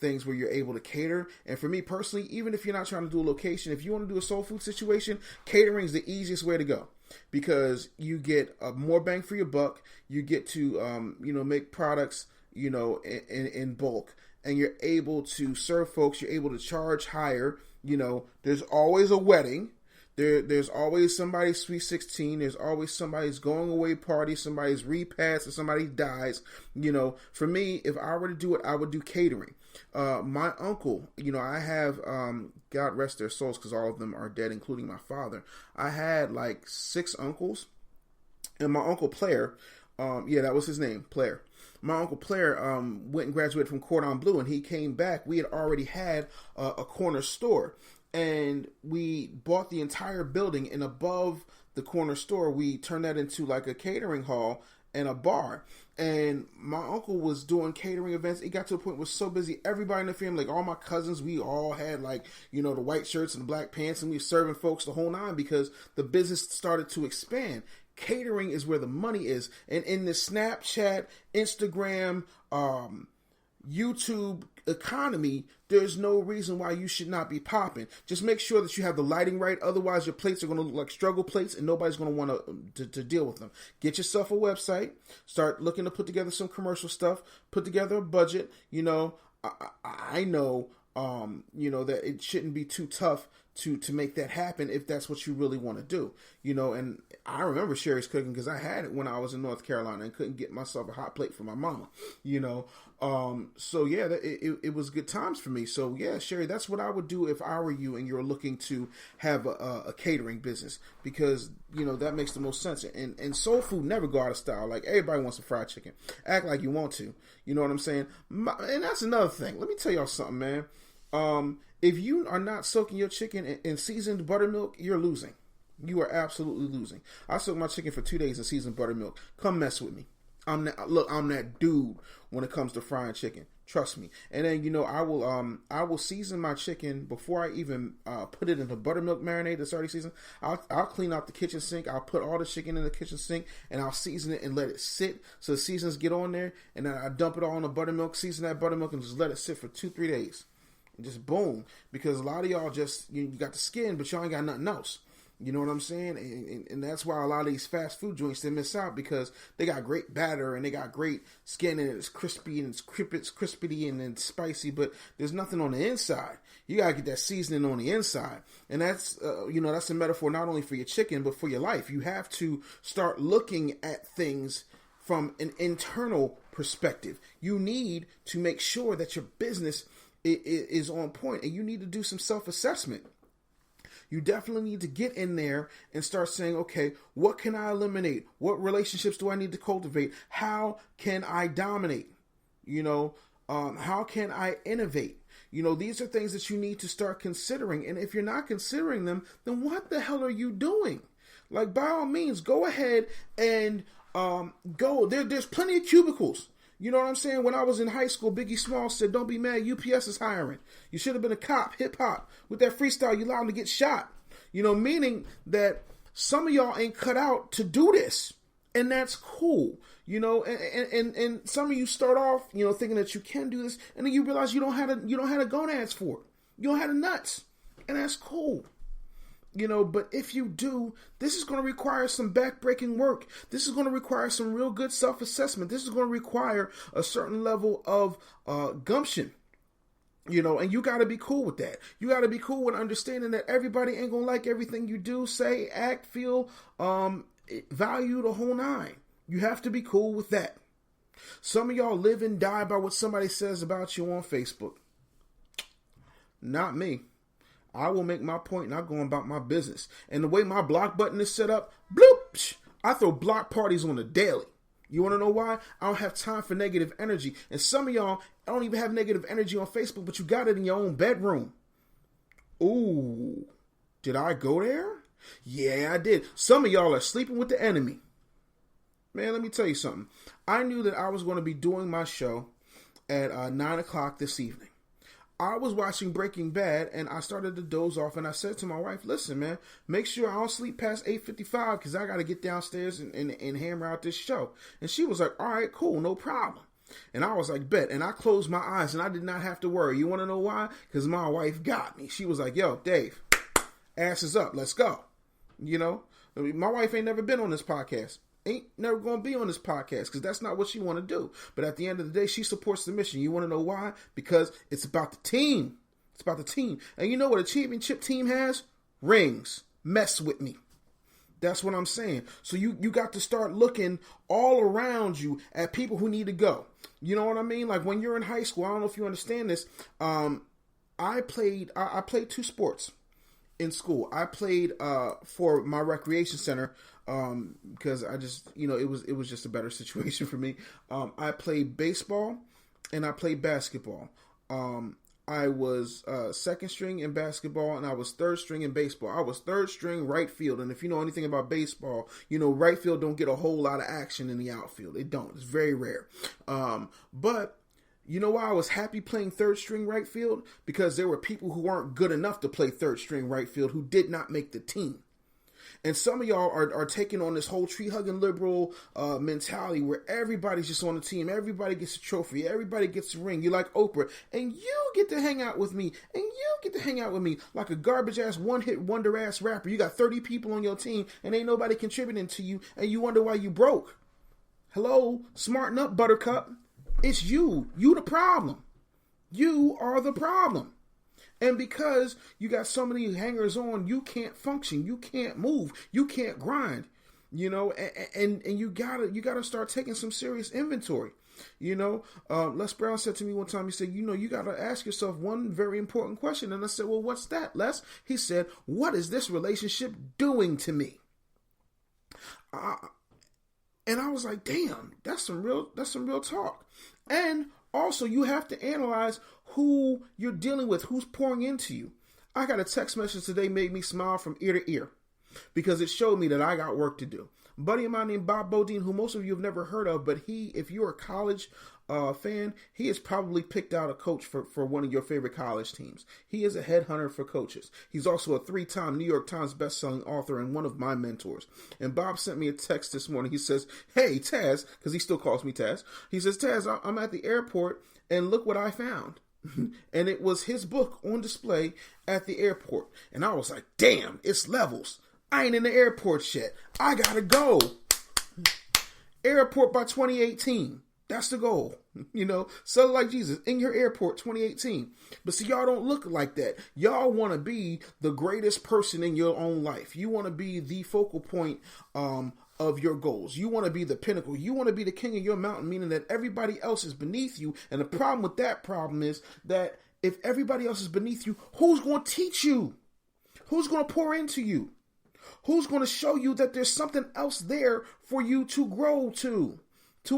things where you're able to cater. And for me personally, even if you're not trying to do a location, if you want to do a soul food situation, catering is the easiest way to go, because you get more bang for your buck. You get to, make products, in bulk, and you're able to serve folks. You're able to charge higher. There's always a wedding. There's always somebody's sweet 16. There's always somebody's going away party, somebody's repast, or somebody dies. For me, if I were to do it, I would do catering. My uncle, I have, God rest their souls, because all of them are dead, including my father. I had like 6 uncles, and my uncle Player, that was his name, Player. My uncle Player went and graduated from Cordon Bleu, and he came back. We had already had a corner store. And we bought the entire building, and above the corner store, we turned that into like a catering hall and a bar. And my uncle was doing catering events. It got to a point where it was so busy. Everybody in the family, like all my cousins, we all had like, the white shirts and the black pants, and we were serving folks the whole nine because the business started to expand. Catering is where the money is. And in the Snapchat, Instagram, YouTube economy, there's no reason why you should not be popping. Just make sure that you have the lighting right. Otherwise, your plates are going to look like struggle plates and nobody's going to want to deal with them. Get yourself a website. Start looking to put together some commercial stuff. Put together a budget. I know, that it shouldn't be too tough to make that happen if that's what you really want to do. And I remember Sherry's cooking because I had it when I was in North Carolina and couldn't get myself a hot plate for my mama, So yeah, it was good times for me. So yeah, Sherry, that's what I would do if I were you and you're looking to have a catering business, because, that makes the most sense. And soul food never go out of style. Like, everybody wants a fried chicken. Act like you want to. You know what I'm saying? And that's another thing. Let me tell y'all something, man. If you are not soaking your chicken in seasoned buttermilk, you're losing. You are absolutely losing. I soaked my chicken for 2 days in seasoned buttermilk. Come mess with me. I'm that dude when it comes to frying chicken. Trust me. And then, I will season my chicken before I even put it in the buttermilk marinade that's already seasoned. I'll clean out the kitchen sink. I'll put all the chicken in the kitchen sink and I'll season it and let it sit so the seasons get on there. And then I dump it all in the buttermilk, season that buttermilk, and just let it sit for 2-3 days. And just boom. Because a lot of y'all just, you got the skin, but y'all ain't got nothing else. You know what I'm saying? And that's why a lot of these fast food joints, they miss out, because they got great batter and they got great skin and it's crispy and it's crispity and it's spicy, but there's nothing on the inside. You got to get that seasoning on the inside. And that's, that's a metaphor not only for your chicken, but for your life. You have to start looking at things from an internal perspective. You need to make sure that your business is on point, and you need to do some self-assessment. You definitely need to get in there and start saying, okay, what can I eliminate? What relationships do I need to cultivate? How can I dominate? How can I innovate? These are things that you need to start considering. And if you're not considering them, then what the hell are you doing? Like, by all means, go ahead and go. There's plenty of cubicles. You know what I'm saying? When I was in high school, Biggie Smalls said, "Don't be mad, UPS is hiring. You should have been a cop, hip-hop. With that freestyle, you allowed him to get shot." Meaning that some of y'all ain't cut out to do this. And that's cool. And some of you start off, thinking that you can do this, and then you realize you don't have the gonads for it. You don't have the nuts. And that's cool. But if you do, this is going to require some backbreaking work. This is going to require some real good self-assessment. This is going to require a certain level of gumption, and you got to be cool with that. You got to be cool with understanding that everybody ain't going to like everything you do, say, act, feel, value, the whole nine. You have to be cool with that. Some of y'all live and die by what somebody says about you on Facebook. Not me. I will make my point and I'll go about my business. And the way my block button is set up, bloop, I throw block parties on the daily. You want to know why? I don't have time for negative energy. And some of y'all don't even have negative energy on Facebook, but you got it in your own bedroom. Ooh, did I go there? Yeah, I did. Some of y'all are sleeping with the enemy. Man, let me tell you something. I knew that I was going to be doing my show at 9 o'clock this evening. I was watching Breaking Bad, and I started to doze off, and I said to my wife, "Listen, man, make sure I don't sleep past 8:55 because I got to get downstairs and hammer out this show." And she was like, "All right, cool, no problem." And I was like, "Bet." And I closed my eyes, and I did not have to worry. You want to know why? Because my wife got me. She was like, "Yo, Dave, ass is up. Let's go." My wife ain't never been on this podcast. Ain't never going to be on this podcast because that's not what she want to do. But at the end of the day, she supports the mission. You want to know why? Because it's about the team. It's about the team. And you know what a championship team has? Rings. Mess with me. That's what I'm saying. So you got to start looking all around you at people who need to go. You know what I mean? Like when you're in high school, I don't know if you understand this. I played 2 sports in school. I played for my recreation center because I just, it was just a better situation for me. I played baseball and I played basketball. I was second string in basketball, and I was third string in baseball. I was third string right field, and if you know anything about baseball, you know right field don't get a whole lot of action in the outfield. They don't. It's very rare. But you know why I was happy playing third string right field? Because there were people who weren't good enough to play third string right field who did not make the team. And some of y'all are taking on this whole tree-hugging liberal mentality where everybody's just on the team. Everybody gets a trophy. Everybody gets a ring. You're like Oprah. And you get to hang out with me. And you get to hang out with me like a garbage-ass, one-hit wonder-ass rapper. You got 30 people on your team and ain't nobody contributing to you. And you wonder why you broke. Hello? Smarten up, Buttercup. It's you. You the problem. You are the problem. And because you got so many hangers on, you can't function, you can't move, you can't grind, you know, and you gotta start taking some serious inventory. You know, Les Brown said to me one time, he said, you know, you gotta ask yourself one very important question. And I said, well, what's that, Les? He said, what is this relationship doing to me? And I was like, damn, that's some real talk. And also, you have to analyze who you're dealing with, who's pouring into you. I got a text message today made me smile from ear to ear because it showed me that I got work to do. A buddy of mine named Bob Bodine, who most of you have never heard of, but if you're a college fan, he has probably picked out a coach for one of your favorite college teams. He is a headhunter for coaches. He's also a 3-time New York Times bestselling author and one of my mentors. And Bob sent me a text this morning. He says, hey, Taz, because he still calls me Taz. He says, Taz, I'm at the airport and look what I found. And it was his book on display at the airport. And I was like, damn, it's levels. I ain't in the airport yet. I gotta go. Airport by 2018. That's the goal. You know, sell it like Jesus in your airport 2018. But see, y'all don't look like that. Y'all want to be the greatest person in your own life. You want to be the focal point of your goals. You want to be the pinnacle. You want to be the king of your mountain, meaning that everybody else is beneath you. And the problem with that problem is that if everybody else is beneath you, who's going to teach you? Who's going to pour into you? Who's going to show you that there's something else there for you to grow to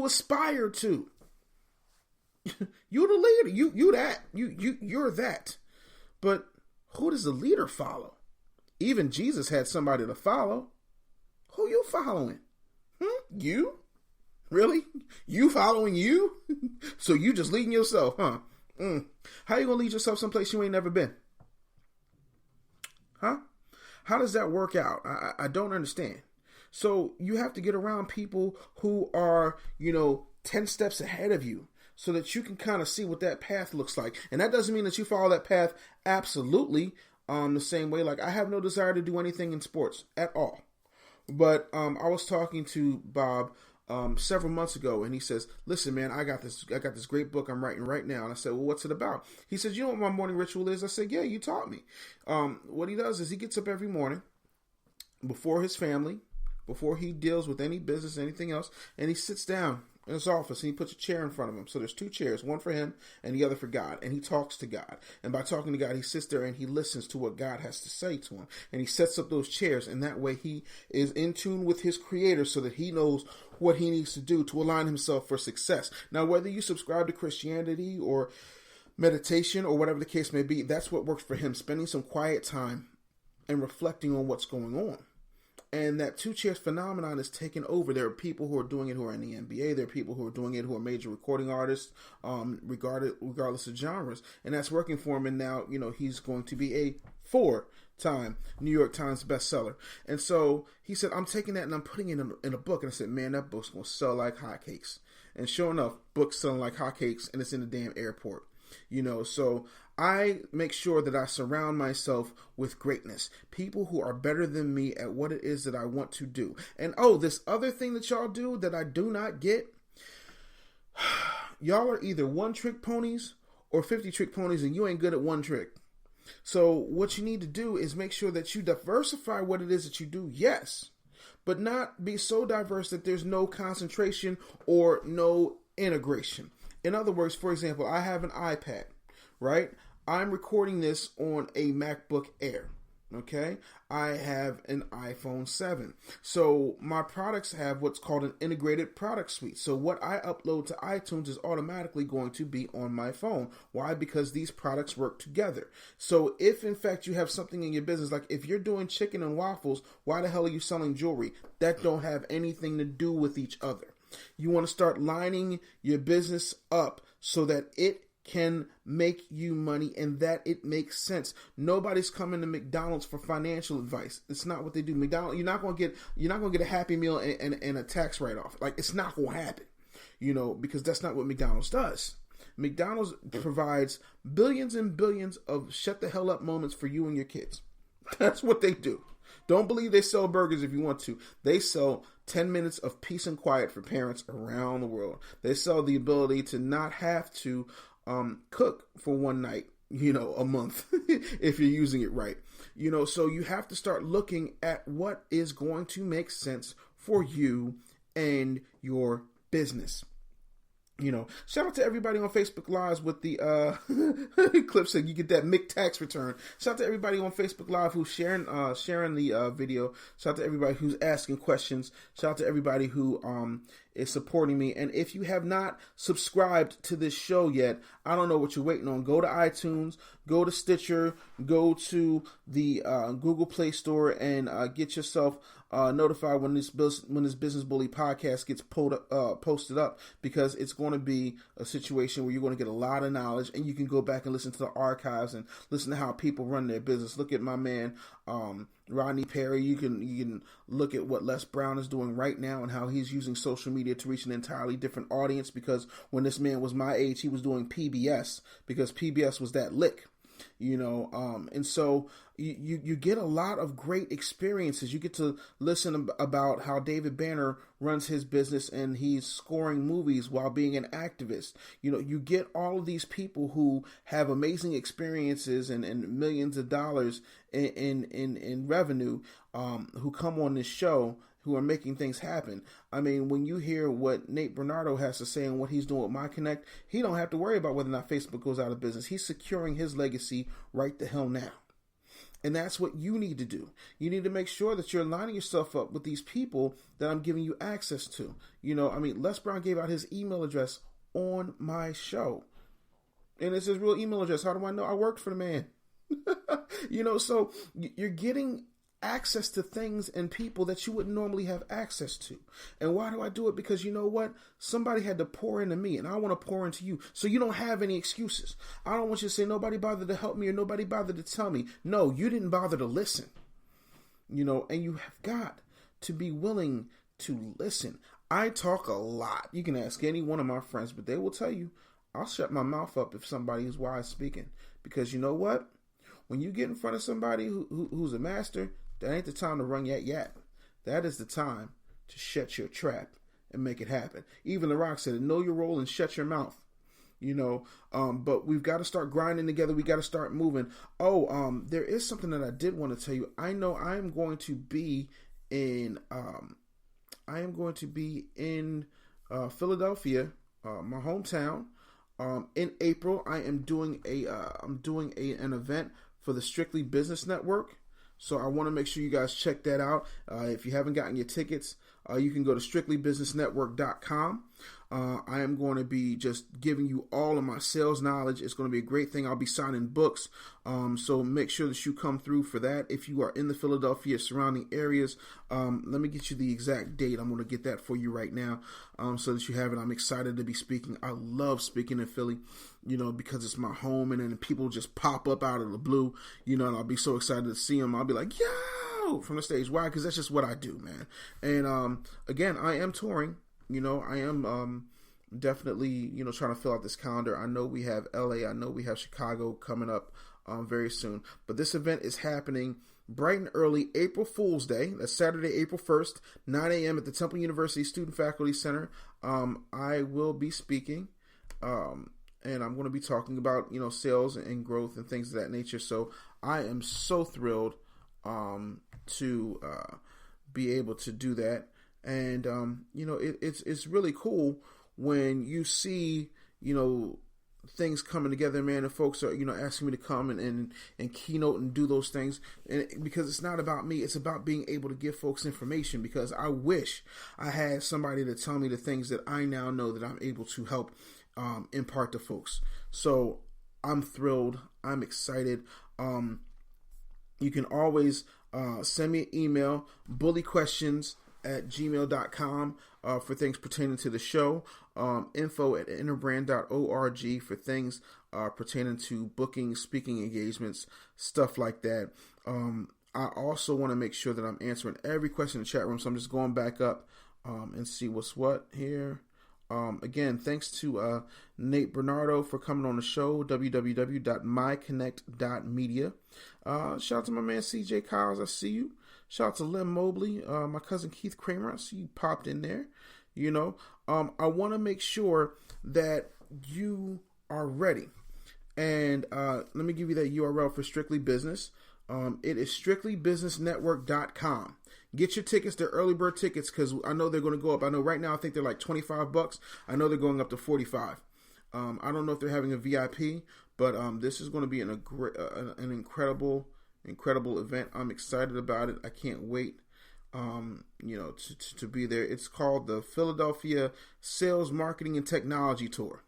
aspire to? You're the leader. You're that. But who does the leader follow? Even Jesus had somebody to follow. Who you following? You? Really? You following you? So you just leading yourself, huh? How you gonna lead yourself someplace you ain't never been? Huh? How does that work out? I don't understand. So you have to get around people who are, 10 steps ahead of you so that you can kind of see what that path looks like. And that doesn't mean that you follow that path absolutely the same way. Like, I have no desire to do anything in sports at all. But I was talking to Bob several months ago, and he says, listen, man, I got this great book I'm writing right now. And I said, well, what's it about? He says, you know what my morning ritual is? I said, yeah, you taught me. What he does is he gets up every morning before his family, before he deals with any business, anything else, and he sits down in his office and he puts a chair in front of him. So there's 2 chairs, one for him and the other for God. And he talks to God. And by talking to God, he sits there and he listens to what God has to say to him. And he sets up those chairs. And that way he is in tune with his creator so that he knows what he needs to do to align himself for success. Now, whether you subscribe to Christianity or meditation or whatever the case may be, that's what works for him. Spending some quiet time and reflecting on what's going on. And that 2 chairs phenomenon is taken over. There are people who are doing it who are in the NBA. There are people who are doing it who are major recording artists, regardless of genres. And that's working for him. And now, he's going to be a 4-time New York Times bestseller. And so he said, I'm taking that and I'm putting it in a book. And I said, man, that book's going to sell like hotcakes. And sure enough, book's selling like hotcakes, and it's in the damn airport. So I make sure that I surround myself with greatness, people who are better than me at what it is that I want to do. And this other thing that y'all do that I do not get, y'all are either 1-trick ponies or 50-trick ponies, and you ain't good at 1 trick. So what you need to do is make sure that you diversify what it is that you do, yes, but not be so diverse that there's no concentration or no integration. In other words, for example, I have an iPad, right? I'm recording this on a MacBook Air. Okay, I have an iPhone 7. So my products have what's called an integrated product suite. So what I upload to iTunes is automatically going to be on my phone. Why? Because these products work together. So if in fact you have something in your business, like if you're doing chicken and waffles, why the hell are you selling jewelry? That don't have anything to do with each other. You want to start lining your business up so that it can make you money and that it makes sense. Nobody's coming to McDonald's for financial advice. It's not what they do. McDonald's, you're not gonna get a Happy Meal and a tax write-off. Like, it's not gonna happen, because that's not what McDonald's does. McDonald's provides billions and billions of shut the hell up moments for you and your kids. That's what they do. Don't believe they sell burgers if you want to. They sell 10 minutes of peace and quiet for parents around the world. They sell the ability to not have to cook for one night, a month, if you're using it right. So you have to start looking at what is going to make sense for you and your business. Shout out to everybody on Facebook Lives with the clip saying you get that Mick tax return. Shout out to everybody on Facebook Live who's sharing the video. Shout out to everybody who's asking questions. Shout out to everybody who is supporting me. And if you have not subscribed to this show yet, I don't know what you're waiting on. Go to iTunes, go to Stitcher, go to the Google Play Store, and get yourself notified when this Business Bully podcast gets posted up, because it's going to be a situation where you're going to get a lot of knowledge, and you can go back and listen to the archives and listen to how people run their business. Look at my man Rodney Perry. You can look at what Les Brown is doing right now and how he's using social media to reach an entirely different audience, because when this man was my age, he was doing PBS, because PBS was that lick. And so you get a lot of great experiences. You get to listen about how David Banner runs his business and he's scoring movies while being an activist. You get all of these people who have amazing experiences and millions of dollars in revenue, who come on this show, who are making things happen. I mean, when you hear what Nate Bernadeau has to say and what he's doing with MyConnect, he don't have to worry about whether or not Facebook goes out of business. He's securing his legacy right the hell now. And that's what you need to do. You need to make sure that you're lining yourself up with these people that I'm giving you access to. Les Brown gave out his email address on my show. And it's his real email address. How do I know? I worked for the man. So you're getting access to things and people that you wouldn't normally have access to. And why do I do it? Because you know what? Somebody had to pour into me, and I want to pour into you. So you don't have any excuses. I don't want you to say nobody bothered to help me or nobody bothered to tell me. No, you didn't bother to listen. And you have got to be willing to listen. I talk a lot. You can ask any one of my friends, but they will tell you I'll shut my mouth up if somebody is wise speaking. Because you know what? When you get in front of somebody who's a master, that ain't the time to run yat. That is the time to shut your trap and make it happen. Even The Rock said, know your role and shut your mouth. But we've got to start grinding together. We got to start moving. There is something that I did want to tell you. I know I am going to be in Philadelphia, my hometown, in April. I am doing an event for the Strictly Business Network. So I want to make sure you guys check that out. If you haven't gotten your tickets, you can go to strictlybusinessnetwork.com. I am going to be just giving you all of my sales knowledge. It's going to be a great thing. I'll be signing books. So make sure that you come through for that. If you are in the Philadelphia surrounding areas, let me get you the exact date. I'm going to get that for you right now, so that you have it. I'm excited to be speaking. I love speaking in Philly, because it's my home, and then people just pop up out of the blue, and I'll be so excited to see them. I'll be like, yo, from the stage. Why? Because that's just what I do, man. And again, I am touring. I am definitely, trying to fill out this calendar. I know we have LA. I know we have Chicago coming up very soon. But this event is happening bright and early, April Fool's Day. That's Saturday, April 1st, 9 a.m. at the Temple University Student Faculty Center. I will be speaking, and I'm going to be talking about, sales and growth and things of that nature. So I am so thrilled to be able to do that. And, it's really cool when you see, things coming together, man, and folks are, asking me to come and keynote and do those things. And because it's not about me, it's about being able to give folks information, because I wish I had somebody to tell me the things that I now know that I'm able to help impart to folks. So I'm thrilled. I'm excited. You can always send me an email, bullyquestions@gmail.com for things pertaining to the show, info@interbrand.org for things pertaining to booking, speaking engagements, stuff like that. I also want to make sure that I'm answering every question in the chat room, so I'm just going back up and see what's what here. Again, thanks to Nate Bernadeau for coming on the show, www.myconnect.media. Shout out to my man CJ Kyles, I see you. Shout out to Lim Mobley, my cousin Keith Kramer, I see you popped in there. I want to make sure that you are ready. And let me give you that URL for Strictly Business. It is strictlybusinessnetwork.com. Get your tickets, they're early bird tickets, because I know they're going to go up. I know right now I think they're like $25. I know they're going up to $45. I don't know if they're having a VIP, but this is going to be an incredible event. I'm excited about it. I can't wait, to be there. It's called the Philadelphia Sales, Marketing, and Technology Tour.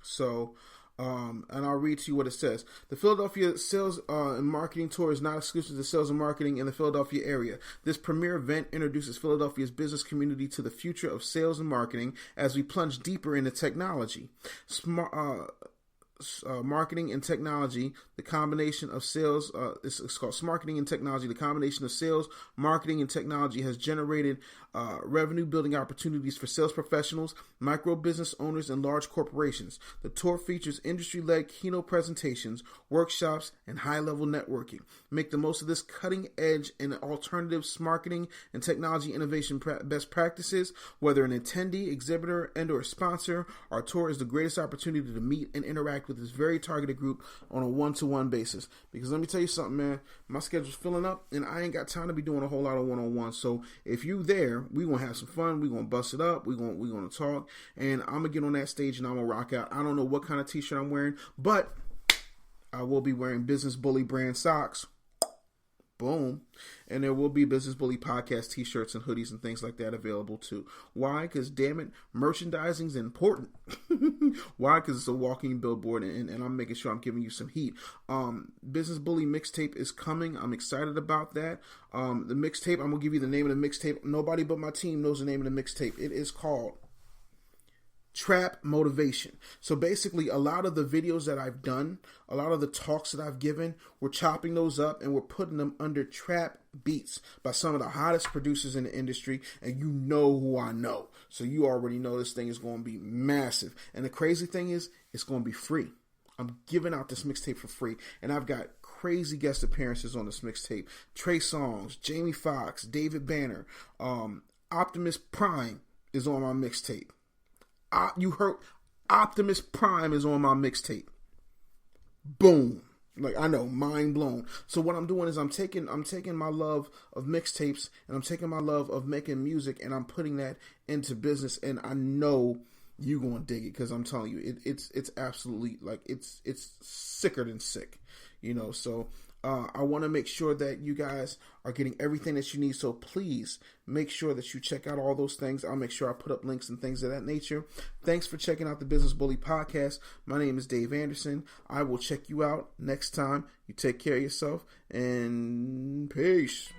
So, and I'll read to you what it says. The Philadelphia Sales and Marketing Tour is not exclusive to sales and marketing in the Philadelphia area. This premier event introduces Philadelphia's business community to the future of sales and marketing as we plunge deeper into technology. Marketing and technology, the combination of sales, it's called Marketing and Technology. The combination of sales, marketing, and technology has generated revenue building opportunities for sales professionals, micro business owners, and large corporations. The tour features industry-led keynote presentations, workshops, and high-level networking. Make the most of this cutting-edge and alternative marketing and technology innovation best practices. Whether an attendee, exhibitor, and or sponsor, our tour is the greatest opportunity to meet and interact with this very targeted group on a one-to-one basis. Because let me tell you something, man, my schedule's filling up and I ain't got time to be doing a whole lot of one-on-one. So if you there, we gonna have some fun. We gonna bust it up. We gonna talk, and I'm gonna get on that stage and I'm gonna rock out. I don't know what kind of t-shirt I'm wearing, but I will be wearing Business Bully brand socks. Boom. And there will be Business Bully podcast t-shirts and hoodies and things like that available too. Why? Because damn it, merchandising is important. Why? Because it's a walking billboard, and I'm making sure I'm giving you some heat. Business Bully mixtape is coming. I'm excited about that. The mixtape, I'm going to give you the name of the mixtape. Nobody but my team knows the name of the mixtape. It is called Trap Motivation. So basically, a lot of the videos that I've done, a lot of the talks that I've given, we're chopping those up and we're putting them under trap beats by some of the hottest producers in the industry, and you know who I know. So you already know this thing is going to be massive. And the crazy thing is, it's going to be free. I'm giving out this mixtape for free, and I've got crazy guest appearances on this mixtape. Trey Songz, Jamie Foxx, David Banner, Optimus Prime is on my mixtape. You heard Optimus Prime is on my mixtape. Boom. Like, I know, mind blown. So what I'm doing is I'm taking my love of mixtapes and I'm taking my love of making music and I'm putting that into business, and I know you're gonna dig it, because I'm telling you, it's absolutely, like, it's sicker than sick, so I want to make sure that you guys are getting everything that you need. So please make sure that you check out all those things. I'll make sure I put up links and things of that nature. Thanks for checking out the Business Bully podcast. My name is Dave Anderson. I will check you out next time. You take care of yourself, and peace.